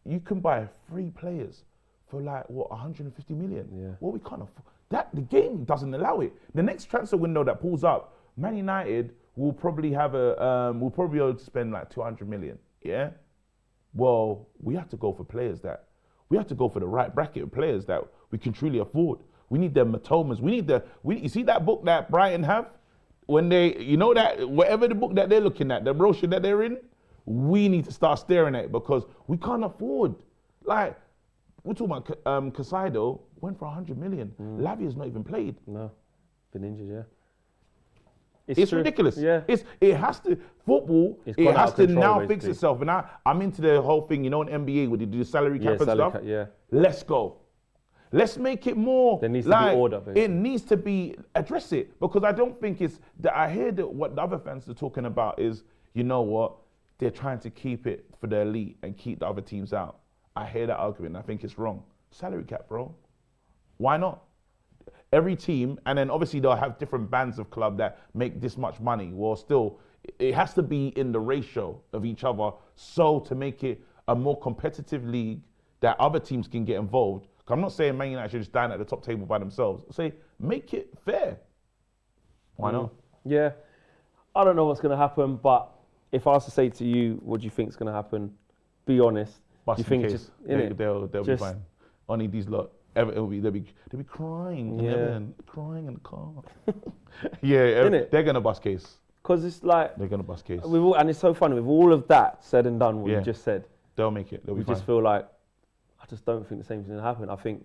you can buy 3 players for 150 million.
Yeah.
Well, we can't afford that. The game doesn't allow it. The next transfer window that pulls up, Man United will probably have will probably be able to spend 200 million. Yeah. Well, we have to go for we have to go for the right bracket of players that we can truly afford. We need them Matomas. You see that book that Brighton have? When they, that whatever the book that they're looking at, the brochure that they're in, we need to start staring at it because we can't afford. Like, we're talking about Casado went for 100 million. Lavia's not even played.
No, been injured, yeah.
It's ridiculous.
Yeah.
It has to, football, it has to now fix itself. And I'm into the whole thing, in NBA where they do the salary cap and stuff. Let's go. Let's make it more.
There needs to be order, basically.
It needs to be, address it. Because I don't think it's, I hear that what the other fans are talking about is, they're trying to keep it for the elite and keep the other teams out. I hear that argument. I think it's wrong. Salary cap, bro. Why not? Every team, and then obviously they'll have different bands of club that make this much money. Well, still, it has to be in the ratio of each other, so to make it a more competitive league that other teams can get involved. I'm not saying Man United should just stand at the top table by themselves. I say, make it fair. Why not?
Yeah. I don't know what's going to happen, but if I was to say to you, what do you think is going to happen? Be honest.
Bust
you think
case, they'll be fine. Only these lot, they'll be crying.
Yeah.
Everton, crying in the car. Yeah, they're going to bust case.
Because it's like...
They're going to bust case.
And it's so funny, with all of that said and done, what you just said.
They'll make it. They'll be fine.
We just feel like, I just don't think the same thing's going to happen. I think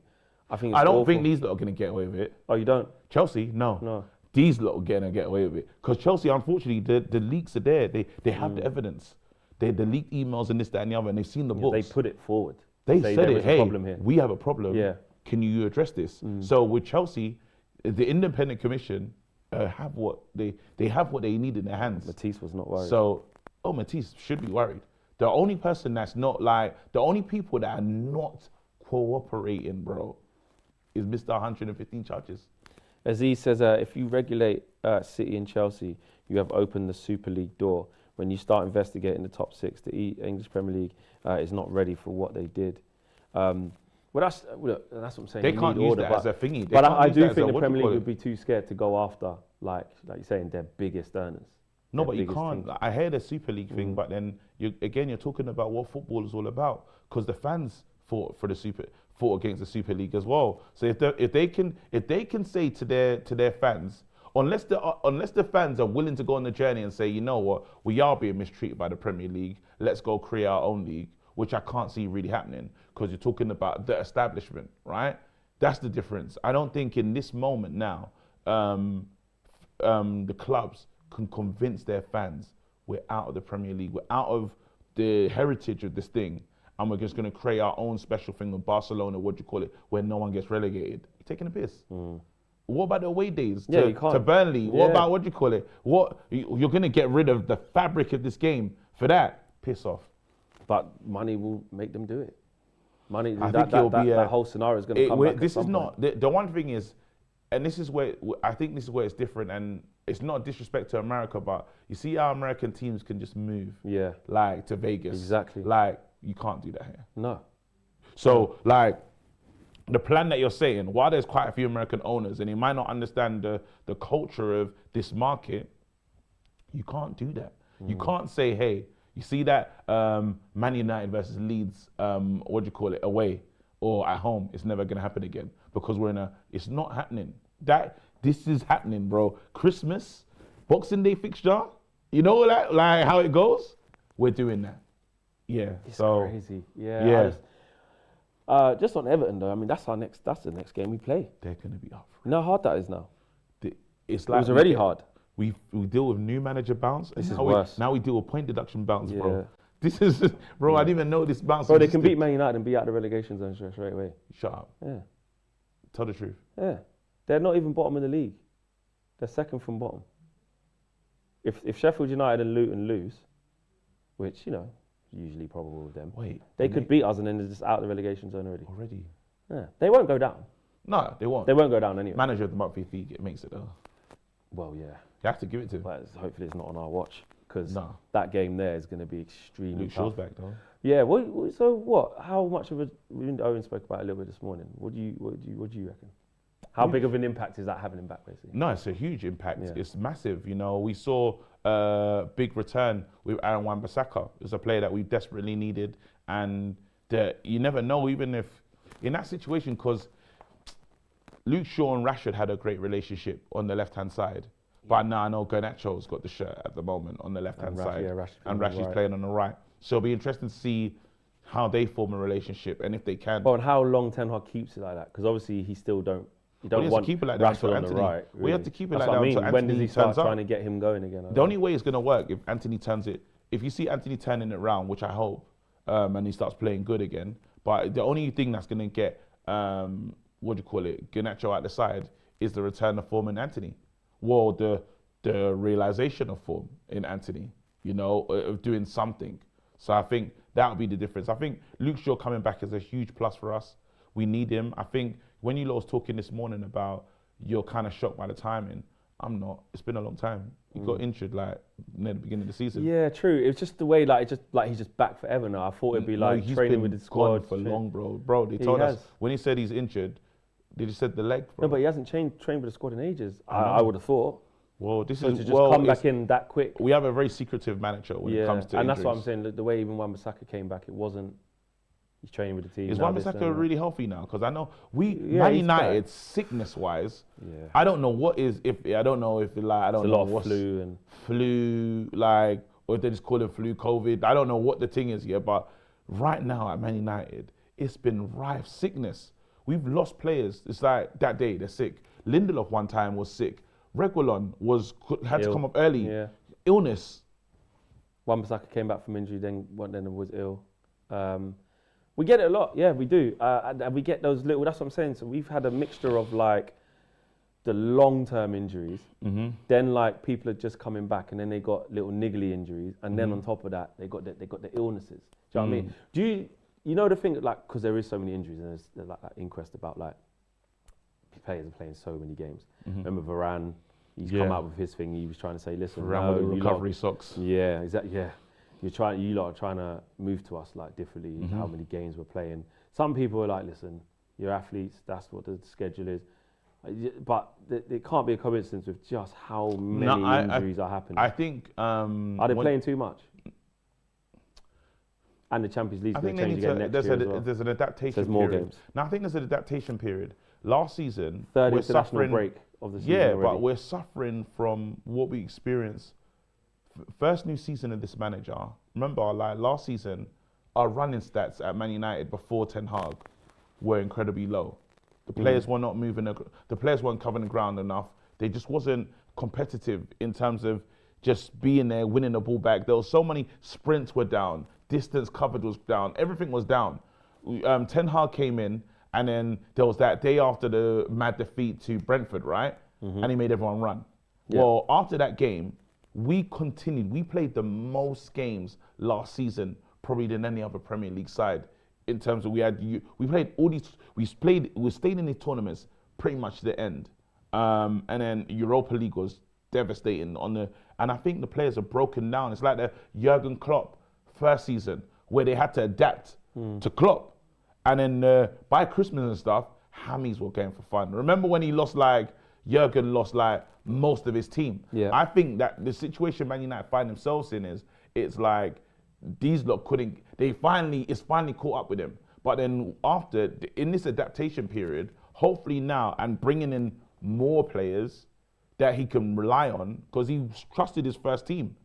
it's
I don't think these lot are going to get away with it.
Oh, you don't?
Chelsea, no. These lot are going to get away with it. Because Chelsea, unfortunately, the leaks are there. They have the evidence. The leaked emails and this, that, and the other, and they've seen the books.
They put it forward.
They said it, hey,
problem here.
we have a problem.
Yeah.
Can you address this? So with Chelsea, the independent commission have what they need in their hands.
Matisse was not worried.
So, Matisse should be worried. The only person that's not the only people that are not cooperating, bro, is Mr. 115 charges.
Aziz says, if you regulate City and Chelsea, you have opened the Super League door. When you start investigating the top six, the English Premier League is not ready for what they did. Well, that's what I'm saying.
They can't use that as a thingy.
But I do think the Premier League would be too scared to go after, like you're saying, their biggest earners.
No, but you can't. Teams. I hear the Super League thing, but then you're talking about what football is all about, because the fans fought against the Super League as well. So if they can say to their fans, unless the fans are willing to go on the journey and say, you know what, we are being mistreated by the Premier League, let's go create our own league, which I can't see really happening, because you're talking about the establishment, right? That's the difference. I don't think in this moment now, the clubs can convince their fans we're out of the Premier League, we're out of the heritage of this thing, and we're just going to create our own special thing with Barcelona, where no one gets relegated. You're taking a piss. What about the away days to Burnley? What about you're going to get rid of the fabric of this game for that? Piss off.
But money will make them do it. Money,
that
whole scenario is going to come back.
This is not the one thing is, and this is where I think this is where it's different, and it's not disrespect to America, but you see how American teams can just move, like to Vegas,
exactly.
Like you can't do that here.
No.
So like the plan that you're saying, while there's quite a few American owners and they might not understand the culture of this market, you can't do that. You can't say, hey, you see that Man United versus Leeds, away or at home, it's never gonna happen again, because it's not happening. This is happening, bro. Christmas, Boxing Day fixture, you know like how it goes? We're doing that. Yeah.
It's crazy. Yeah. Just on Everton though, I mean that's the next game we play.
They're gonna be up.
You know how hard that is now?
It's like
it was already hard.
We deal with new manager bounce.
This is worse.
Now we deal with point deduction bounce, bro. This is, bro, I didn't even know this bounce.
Bro, they can beat Man United and be out the relegation zone straight away.
Shut up.
Yeah.
Tell the truth.
Yeah. They're not even bottom of the league. They're second from bottom. If Sheffield United and Luton lose, which, usually probable with them, they could beat us and then they're just out the relegation zone already. Yeah. They won't go down.
No, they won't.
They won't go down anyway.
Manager of the monthly fee makes it though.
Well, yeah.
You have to give it to him.
But hopefully it's not on our watch, because that game there is going to be extremely
Luke
tough.
Shaw's back though.
Yeah. So what? How much of Owen spoke about it a little bit this morning. What do you reckon? How big of an impact is that having him back, basically? No,
it's a huge impact. Yeah. It's massive. We saw a big return with Aaron Wan-Bissaka. It's a player that we desperately needed, and you never know, even if in that situation, because Luke Shaw and Rashford had a great relationship on the left-hand side. But now I know Garnacho's got the shirt at the moment on the left-hand side. And Rashford's playing on the right. So it'll be interesting to see how they form a relationship and if they can.
But how long Ten Hag keeps it like that? Because obviously he still you don't want to keep it like Rashford on the right. Really.
We have to keep it like that until Anthony
when does he start
trying
to get him going again?
The only way it's going to work if Anthony turns it. If you see Anthony turning it round, which I hope, and he starts playing good again. But the only thing that's going to get Garnacho out the side is the return of form in Anthony. Well, the realization of form in Anthony. of doing something. So I think that'll be the difference. I think Luke Shaw coming back is a huge plus for us. We need him. I think when you lot was talking this morning about you're kind of shocked by the timing, I'm not. It's been a long time. He got injured like near the beginning of the season.
Yeah, true. It was just the way he's just back forever now. I thought it'd be like training with the squad
for long, bro. Bro, they told us when he said he's injured, they just said the leg, bro.
No, but he hasn't trained with the squad in ages. I would have thought.
Well, this
so
is
to just come back in that quick.
We have a very secretive manager when it comes to
and
injuries.
that's what I'm saying. The way even Wan-Bissaka came back, it wasn't. He's training with the team.
Is Wan-Bissaka really healthy now? Because I know Man United sickness-wise.
Yeah.
I don't know what is I don't know if what's flu or if they just call it flu, COVID. I don't know what the thing is here, but right now at Man United, it's been rife sickness. We've lost players. It's like that day they're sick. Lindelof one time was sick. Reguilon had to come up early.
Yeah.
Illness.
Wan-Bissaka came back from injury, then was ill. We get it a lot, yeah, we do. And we get those little, that's what I'm saying. So we've had a mixture of like the long-term injuries, then like people are just coming back and then they got little niggly injuries. And then on top of that, they got the illnesses. Do you know what I mean? Do you know the thing, like, because there is so many injuries and there's like that inquest about like, players are playing so many games. Remember Varane, he's come out with his thing, he was trying to say, listen,
Varane with the recovery socks.
Yeah, exactly, yeah. You lot are trying to move to us like differently, how many games we're playing. Some people are like, listen, you're athletes, that's what the schedule is. But it can't be a coincidence with just how many injuries are happening.
I think...
are they playing too much? And the Champions League's going to change again next year as well.
There's an adaptation period.
There's more games.
Now, I think there's an adaptation period. Last season,
third international break of the season already.
But we're suffering from what we experienced. First new season of this manager. Remember, like last season, our running stats at Man United before Ten Hag were incredibly low. The players were not moving. The players weren't covering the ground enough. They just wasn't competitive in terms of just being there, winning the ball back. There was so many sprints were down, distance covered was down, everything was down. Ten Hag came in, and then there was that day after the mad defeat to Brentford, right? And he made everyone run. Yeah. Well, after that game, we continued. We played the most games last season, probably than any other Premier League side. In terms of we played all these, we stayed in these tournaments pretty much to the end, and then Europa League was devastating and I think the players are broken down. It's like the Jurgen Klopp first season where they had to adapt to Klopp, and then by Christmas and stuff, hammies were going for fun. Remember when Jurgen lost like most of his team? Yeah. I think that the situation Man United find themselves in it's like these lot it's finally caught up with him. But then in this adaptation period, hopefully now and bringing in more players that he can rely on, because he trusted his first team,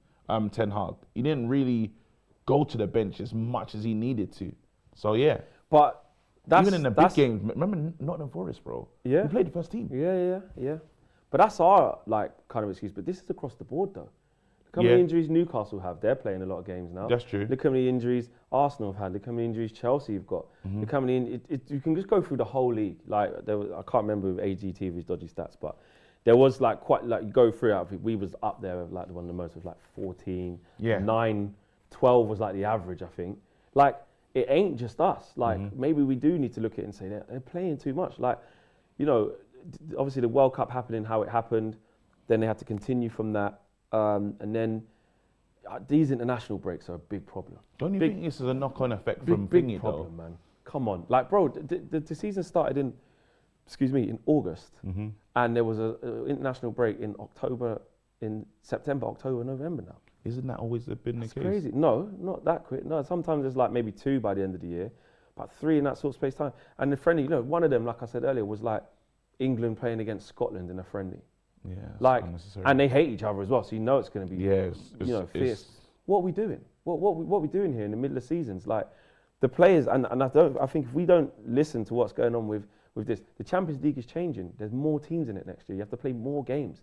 Ten Hag. He didn't really go to the bench as much as he needed to. So yeah.
But
even in the big games, remember Nottingham Forest, bro? Yeah. He played the first team.
Yeah. But that's our kind of excuse. But this is across the board though. Look how many injuries Newcastle have. They're playing a lot of games now.
That's true.
Look how many injuries Arsenal have had. Look how many injuries Chelsea have got. Look how many. You can just go through the whole league. Like I can't remember with AGTV's dodgy stats, but there was like quite like you go through it. We was up there with like one of the most with like 14, 9, 12 was like the average, I think. Like it ain't just us. Like maybe we do need to look at it and say they're playing too much. Like, obviously the World Cup happening how it happened, then they had to continue from that, and then these international breaks are a big problem.
Don't you think this is a knock-on effect from
big problem, man? Come on, like bro, the season started in August, and there was a international break in September, October, November now.
Isn't that always been the case?
Crazy. No, not that quick. No, sometimes there's like maybe 2 by the end of the year, but 3 in that sort of space time. And the friendly, one of them, like I said earlier, was like England playing against Scotland in a friendly.
Yeah,
like, and they hate each other as well, so it's going to be fierce. What are we doing? What we doing here in the middle of seasons? Like the players, and I think if we don't listen to what's going on with this, the Champions League is changing. There's more teams in it next year. You have to play more games.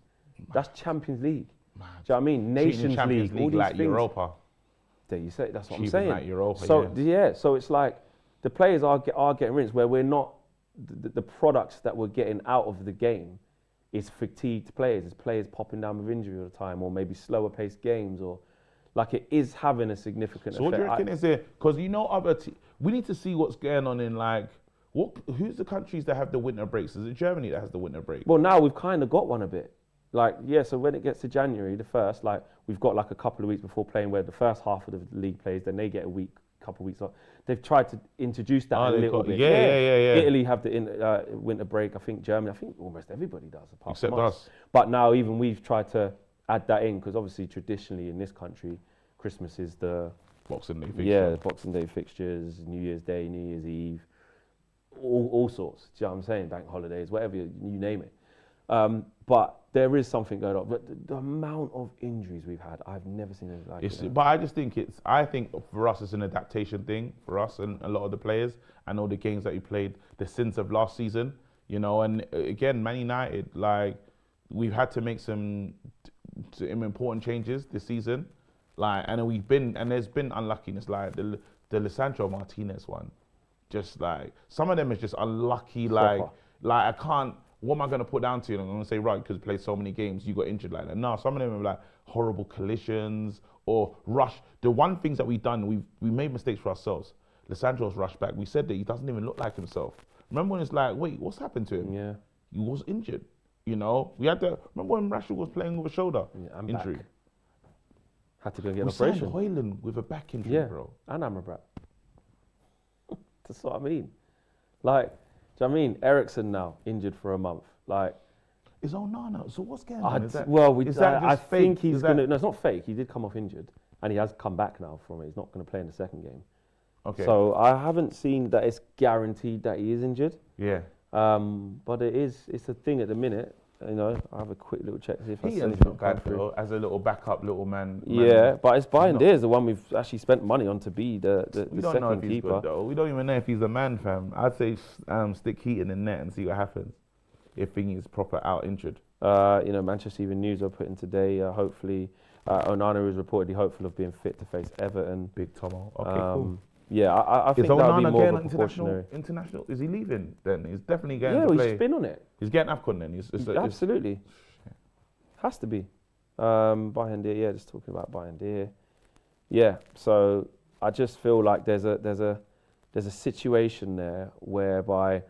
That's Champions League. Do you know what I mean? Nations League, all these
like
things.
Europa.
There you say. That's what I'm saying.
Like Europa,
so so it's like the players are getting rinsed where we're not. The products that we're getting out of the game is fatigued players. It's players popping down with injury all the time, or maybe slower paced games, or Like it is having a significant
So what
effect.
do you reckon is it? Because we need to see what's going on in like, who's the countries that have the winter breaks? Is it Germany that has the winter break?
Well, now we've kind of got one a bit. Like, yeah, so when it gets to January, the first, like, we've got like a couple of weeks before playing where the first half of the league plays, then they get a couple of weeks off. They've tried to introduce that a little bit.
Yeah.
Italy have the winter break. I think Germany, I think almost everybody does, apart
Except
from us. But now even we've tried to add that in, because obviously traditionally in this country, Christmas is the
Boxing Day fixture.
Yeah, Boxing Day fixtures, New Year's Day, New Year's Eve, all sorts. Do you know what I'm saying? Bank holidays, whatever, you name it. But there is something going on. But the amount of injuries we've had, I've never seen it like it.
But I think for us it's an adaptation thing for us and a lot of the players and all the games that we played, the sins of last season, and again, Man United, like, we've had to make some important changes this season. Like, and there's been unluckiness, like the Lisandro Martinez one. Just like, some of them is just unlucky, like I can't, what am I going to put down to? I'm going to say, right, because you played so many games, you got injured like that. No, some of them are like horrible collisions or rush. The one things that we've done, we made mistakes for ourselves. Lisandro's rushed back. We said that he doesn't even look like himself. Remember when it's like, wait, what's happened to him?
Yeah.
He was injured. We had to, remember when Rashford was playing with a shoulder injury?
Back. Had to go and get an operation.
Højlund with a back injury, bro.
And Amrabat. That's what I mean. Like, do you know what I mean? Ericsson now, injured for a month. Like,
is Onana, so what's going on?
I think he's going to, no, it's not fake. He did come off injured and he has come back now from it. He's not going to play in the second game.
Okay.
So I haven't seen that it's guaranteed that he is injured.
Yeah.
But it's a thing at the minute. I'll have a quick little check to see if I see
anything bad though, as a little backup little man.
Yeah, but it's Bayern the one we've actually spent money on to be the
we don't know if he's
keeper.
Good, though. We don't even know if he's a man, fam. I'd say stick Heat in the net and see what happens if Thingy is proper out injured.
Manchester Evening News are putting today, hopefully, Onana is reportedly hopeful of being fit to face Everton.
Big Tomo. Okay, cool.
Yeah, I think that would be more of a precautionary.
International? Is he leaving then? He's definitely getting to play.
Yeah, he's been on it.
He's getting AFCON then.
Absolutely. Has to be. Bayern Deer, yeah, just talking about Bayern Deer. Yeah, so I just feel like there's a situation there whereby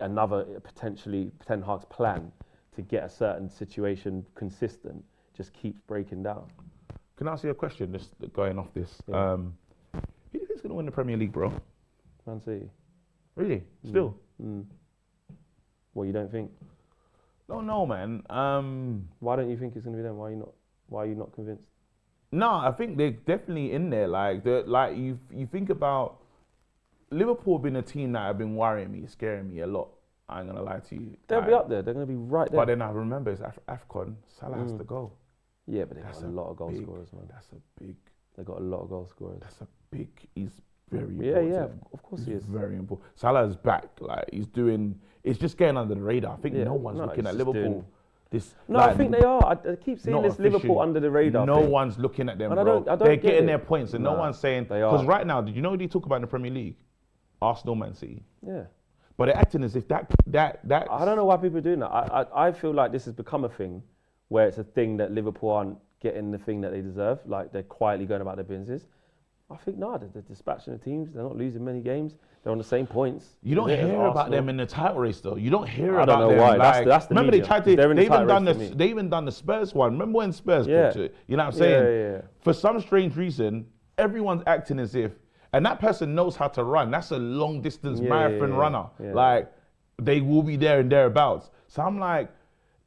another potentially Ten Hag's plan to get a certain situation consistent just keeps breaking down.
Can I ask you a question, just going off this?
Yeah.
Who do you think's going to win the Premier League, bro?
Man City.
Really? Still?
Well, you don't think?
No, man.
Why don't you think it's going to be them? Why are you not convinced?
No, I think they're definitely in there. Like you think about Liverpool being a team that have been worrying me, scaring me a lot. I ain't gonna lie to you.
They'll be up there. They're going to be right there.
But then I remember it's AFCON. Salah has to go.
Yeah, but they've got a lot of goal scorers, man. They've got a lot of goal scorers.
He's very important.
Yeah, of course he is.
Very important. Salah's back. Like, it's just getting under the radar. I think no one's looking at Liverpool.
I think they are. I keep seeing this Liverpool under the radar.
No one's looking at them, bro. They're getting their points, and no one's saying. Because right now, did you know what they talk about in the Premier League? Arsenal, Man City.
Yeah.
But they're acting as if that.
I don't know why people are doing that. I feel like this has become a thing where it's a thing that Liverpool aren't getting the thing that they deserve. Like, they're quietly going about their business. I think they're dispatching the teams. They're not losing many games. They're on the same points.
You don't hear about them in the title race, though. You don't hear about them.
I don't know why.
Like,
that's the
remember
media.
They tried to. They even done the Spurs one. Remember when Spurs booked it? You know what I'm saying?
Yeah.
For some strange reason, everyone's acting as if, and that person knows how to run. That's a long distance marathon runner. Yeah. Like, they will be there and thereabouts. So I'm like,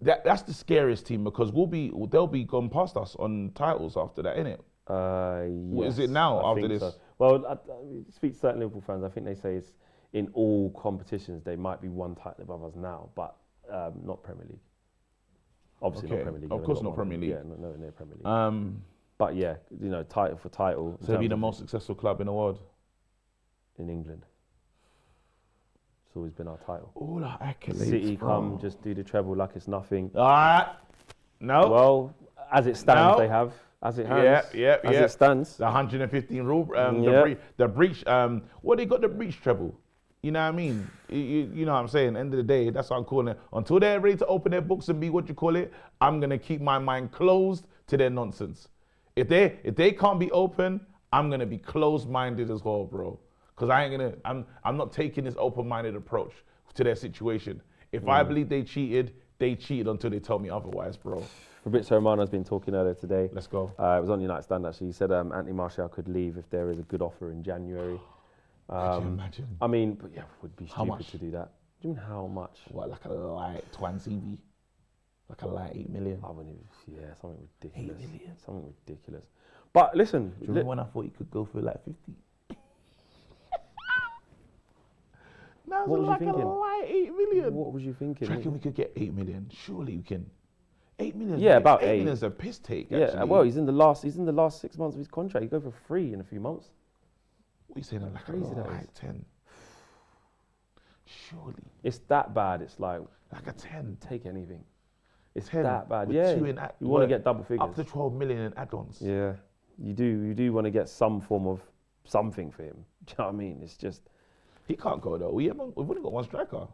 that's the scariest team because they'll be gone past us on titles after that, innit?
Yes,
is it now after this?
So. Well, I speak to certain Liverpool fans. I think they say it's in all competitions they might be one title above us now, but not Premier League. Obviously not Premier League.
Of course not Premier League.
Yeah, nowhere near Premier League. But yeah, title for title.
So they'll be the most successful club in the world?
In England. It's always been our title.
All our accolades.
City come, just do the treble like it's nothing.
No.
Well, as it stands, they have. As it has. As it stands.
The 115 rule, the breach. They got the breach treble. You know what I mean? You know what I'm saying? End of the day, that's what I'm calling it. Until they're ready to open their books and be what you call it, I'm going to keep my mind closed to their nonsense. If they can't be open, I'm gonna be closed-minded as well, bro. Because I'm not taking this open-minded approach to their situation. If I believe they cheated until they tell me otherwise, bro.
Fabrizio Romano's been talking earlier today.
Let's go.
It was on United Stand actually. He said Anthony Martial could leave if there is a good offer in January.
Could you imagine?
I mean, but yeah, it would be
How
stupid
much?
to do that. Do you mean how much?
What, like a light Twan CV? Like a light 8 million?
I wouldn't even, yeah, something ridiculous.
8 million?
Something ridiculous. But listen.
Do you remember when I thought he could go for like 50? Now it's
What was you
like a
thinking?
light 8 million.
What was you thinking?
Do you reckon we could get 8 million? Surely we can. 8 million.
Yeah, about
8
8.
million's a piss take.
Yeah,
Actually.
well, he's in the last 6 months of his contract. You go for free in a few months.
What are you saying? Like
Crazy
a
that
light
is.
10. Surely.
It's that bad. It's like
Like a 10.
take anything. It's
10
that bad.
with
Yeah,
2 in
you want to get double figures.
Up to 12 million in add-ons.
Yeah, you do. You do want to get some form of something for him. Do you know what I mean? It's just,
He can't go though. We've only got one striker.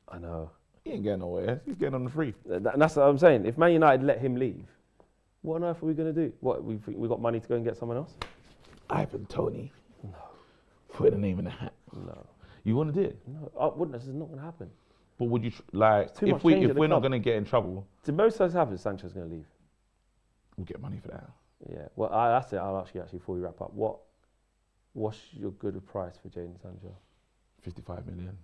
I know.
He ain't getting nowhere. He's getting on the free.
And that's what I'm saying. If Man United let him leave, what on earth are we going to do? What, we got money to go and get someone else?
Ivan Toney. No. Put the name in the hat.
No.
You want to do it?
No, I wouldn't. This is not going to happen.
But would you like
too
if
much change at the
we're not
club.
going to get in trouble?
To most of us happen, Sancho's going to leave.
We'll get money for that.
Yeah. Well, that's it. I'll ask you actually before we wrap up. What's your good price for Jadon Sancho?
55 million.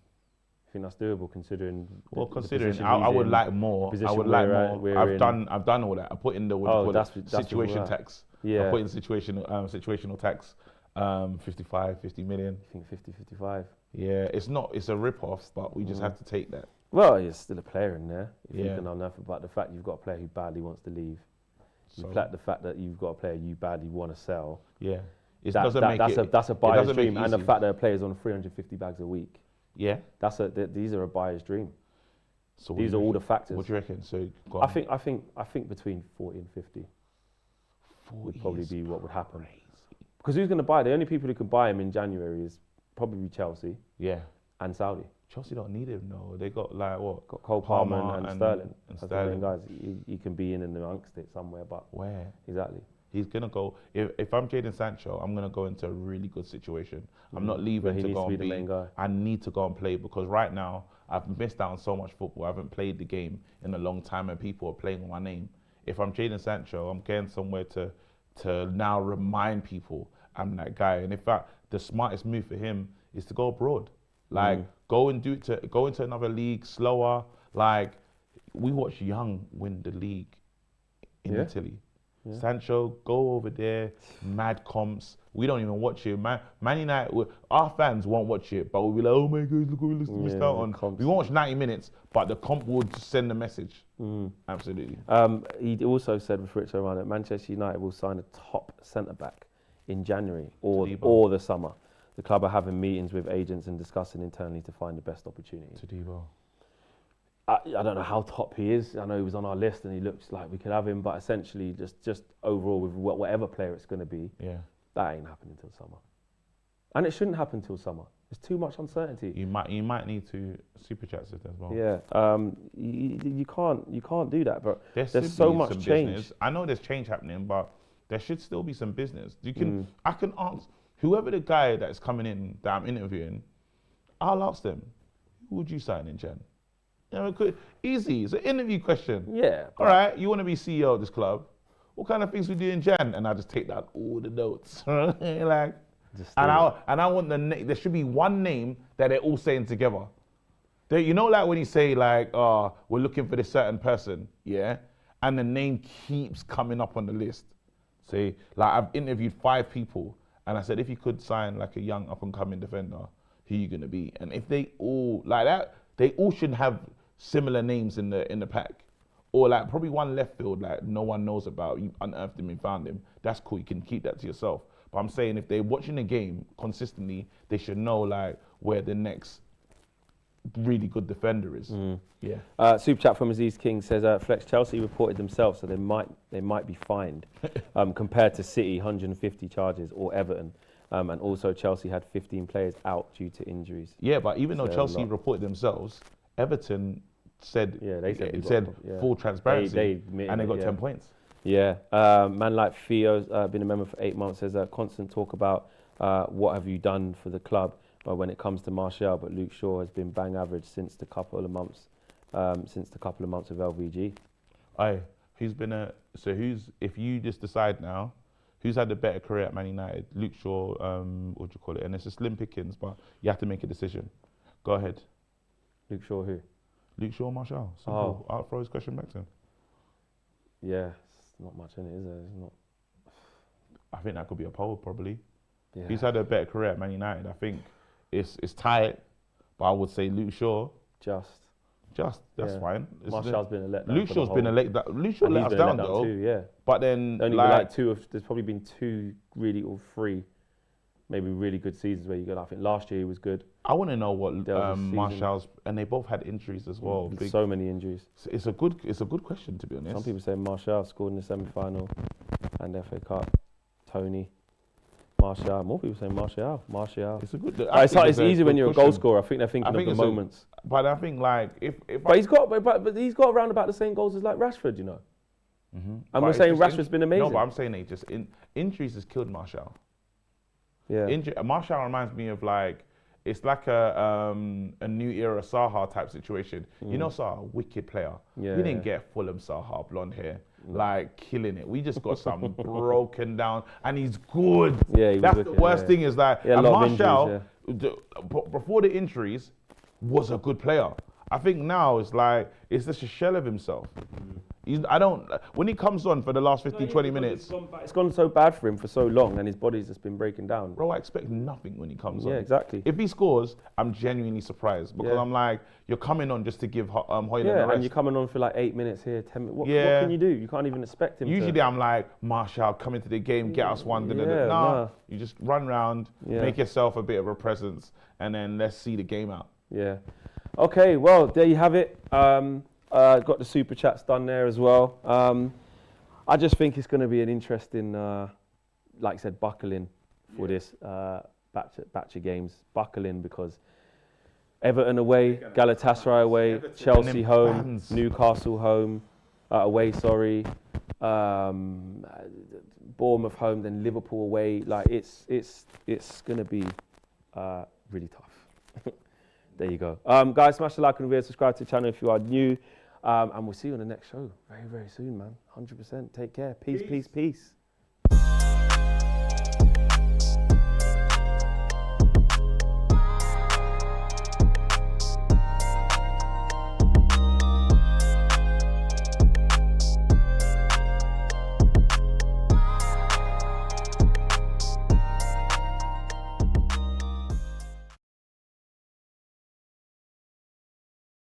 I think that's doable considering.
Well,
the
considering
position
I
he's
would
in,
like more. I
position
would like
we're
more.
at, we're in.
I've done all that. I put in the
that's
situation
what we're at.
tax.
Yeah.
I put in situational tax. 55, 50 million.
I think 50, 55.
Yeah, it's a rip off, but we just have to take that.
Well, you're still a player in there. If you
Yeah.
can unearth about the fact you've got a player who badly wants to leave.
So,
The fact that you've got a player you badly want to sell.
yeah, it
That's
doesn't make it.
that's a
it
buyer's
doesn't make
dream,
it
and the
easy.
fact that a player's on 350 bags a week.
Yeah.
These are a buyer's dream.
So
These are all the factors.
What do you reckon? So go
I
on.
think between 40 and 50 would
40
probably
is
be what would happen.
crazy.
Because who's going to buy? The only people who can buy him in January is probably Chelsea
Yeah.
and Saudi.
Chelsea don't need him, no. They got like what?
Got Cole Palmer and Sterling.
And
That's the
Sterling.
main guys. He can be in and amongst it somewhere, but
Where?
exactly.
He's gonna go. If I'm Jadon Sancho, I'm gonna go into a really good situation. I'm not leaving
But he
to
needs
go
to be
and
the main guy.
I need to go and play because right now I've missed out on so much football. I haven't played the game in a long time, and people are playing with my name. If I'm Jadon Sancho, I'm getting somewhere to now remind people I'm that guy. And in fact, the smartest move for him is to go abroad. Like go into another league slower. Like we watched Young win the league in
Yeah.
Italy. Sancho, go over there, mad comps. We don't even watch it. Man United, our fans won't watch it, but we'll be like, oh my God, look what we missed out on.
comps.
We won't watch 90 minutes, but the comp would send the message. Absolutely.
He also said with Fabrizio Romano that Manchester United will sign a top centre-back in January or the summer. The club are having meetings with agents and discussing internally to find the best opportunity.
Todibo.
I don't know how top he is. I know he was on our list and he looks like we could have him, but essentially just overall with whatever player it's going to be,
Yeah.
that ain't happening until summer. And it shouldn't happen until summer. There's too much uncertainty.
You might need to super chats it as well.
Yeah, you can't do that. But
There's
so much
some
change.
business. I know there's change happening, but there should still be some business. I can ask whoever the guy that's coming in that I'm interviewing. I'll ask them, who would you sign in Jan? You know, easy. It's an interview question.
Yeah.
All right, you want to be CEO of this club? What kind of things we do in Jan? And I just take down all the notes. Like, I want the name. There should be one name that they're all saying together. You know, like when you say like, we're looking for this certain person, yeah, and the name keeps coming up on the list. Say, like I've interviewed 5 people, and I said, if you could sign like a young up and coming defender, who you gonna be? And if they all like that, they all should have similar names in the pack. Or like probably one left field like no one knows about, you unearthed him and found him. That's cool, you can keep that to yourself. But I'm saying if they're watching the game consistently, they should know like where the next really good defender is. Yeah.
Super chat from Aziz King says Flex Chelsea reported themselves, so they might be fined compared to City 150 charges or Everton. And also Chelsea had 15 players out due to injuries.
Yeah, but even though
So
Chelsea reported themselves, Everton said
Yeah, they said
full transparency,
admitted
and they got
it,
10 points.
Yeah, man like Theo's been a member for 8 months. There's a constant talk about what have you done for the club, but when it comes to Martial, but Luke Shaw has been bang average since the couple of months of LVG.
Aye, if you just decide now, who's had a better career at Man United? Luke Shaw, what do you call it? And it's a slim pickings, but you have to make a decision. Go ahead.
Luke Shaw who?
Luke Shaw, Martial. Simple. I'll throw his question back to him.
Yeah, it's not much in it, is there? It's not.
I think that could be a poll, probably.
Yeah.
He's had a better career at Man United. I think it's tight, but I would say Luke Shaw. That's fine.
Martial's been a letdown.
Luke Shaw's been a letdown. Luke Shaw let us down though.
Too, yeah.
But then
only there's probably been 2 really or 3, maybe really good seasons where you go. I think last year he was good.
I want to know what Martial's, and they both had injuries as well.
So many injuries.
It's a good question, to be honest.
Some people say Martial scored in the semi-final and FA Cup. Tony. Martial. More people say Martial. It's a good. It's easy when you're a goal scorer. I think they're thinking of the moments.
But I think like
but he's got around about the same goals as like Rashford, you know. Mm-hmm. And we're saying Rashford's been amazing.
No, but I'm saying injuries has killed Martial.
Yeah.
Martial reminds me of like, it's like a new era Saha type situation. You know Saha, wicked player.
Yeah,
we didn't get Fulham Saha, blonde hair, like killing it. We just got some broken down, and he's good.
Yeah,
that's the worst thing is that Martial, before the injuries, was a good player. I think now it's like it's just a shell of himself. When he comes on for the last 15, 20 minutes.
It's gone so bad for him for so long and his body's just been breaking down.
Bro, I expect nothing when he comes on.
Yeah, exactly.
If he scores, I'm genuinely surprised because I'm like, you're coming on just to give Hoyland a rest.
And you're coming on for like 8 minutes here, 10 minutes. What can you do? You can't even expect him
Usually I'm like, Martial, come into the game, get us one. Nah, you just run round, make yourself a bit of a presence, and then let's see the game out.
Yeah. Okay, well, there you have it. Got the super chats done there as well. I just think it's going to be an interesting, like I said, buckle in for this batch of games. Buckle in because Everton away, Galatasaray away, Chelsea home, Newcastle home, away. Sorry, Bournemouth home, then Liverpool away. Like it's going to be really tough. There you go. Guys, smash the like and subscribe to the channel if you are new. And we'll see you on the next show very, very soon, man. 100%. Take care. Peace.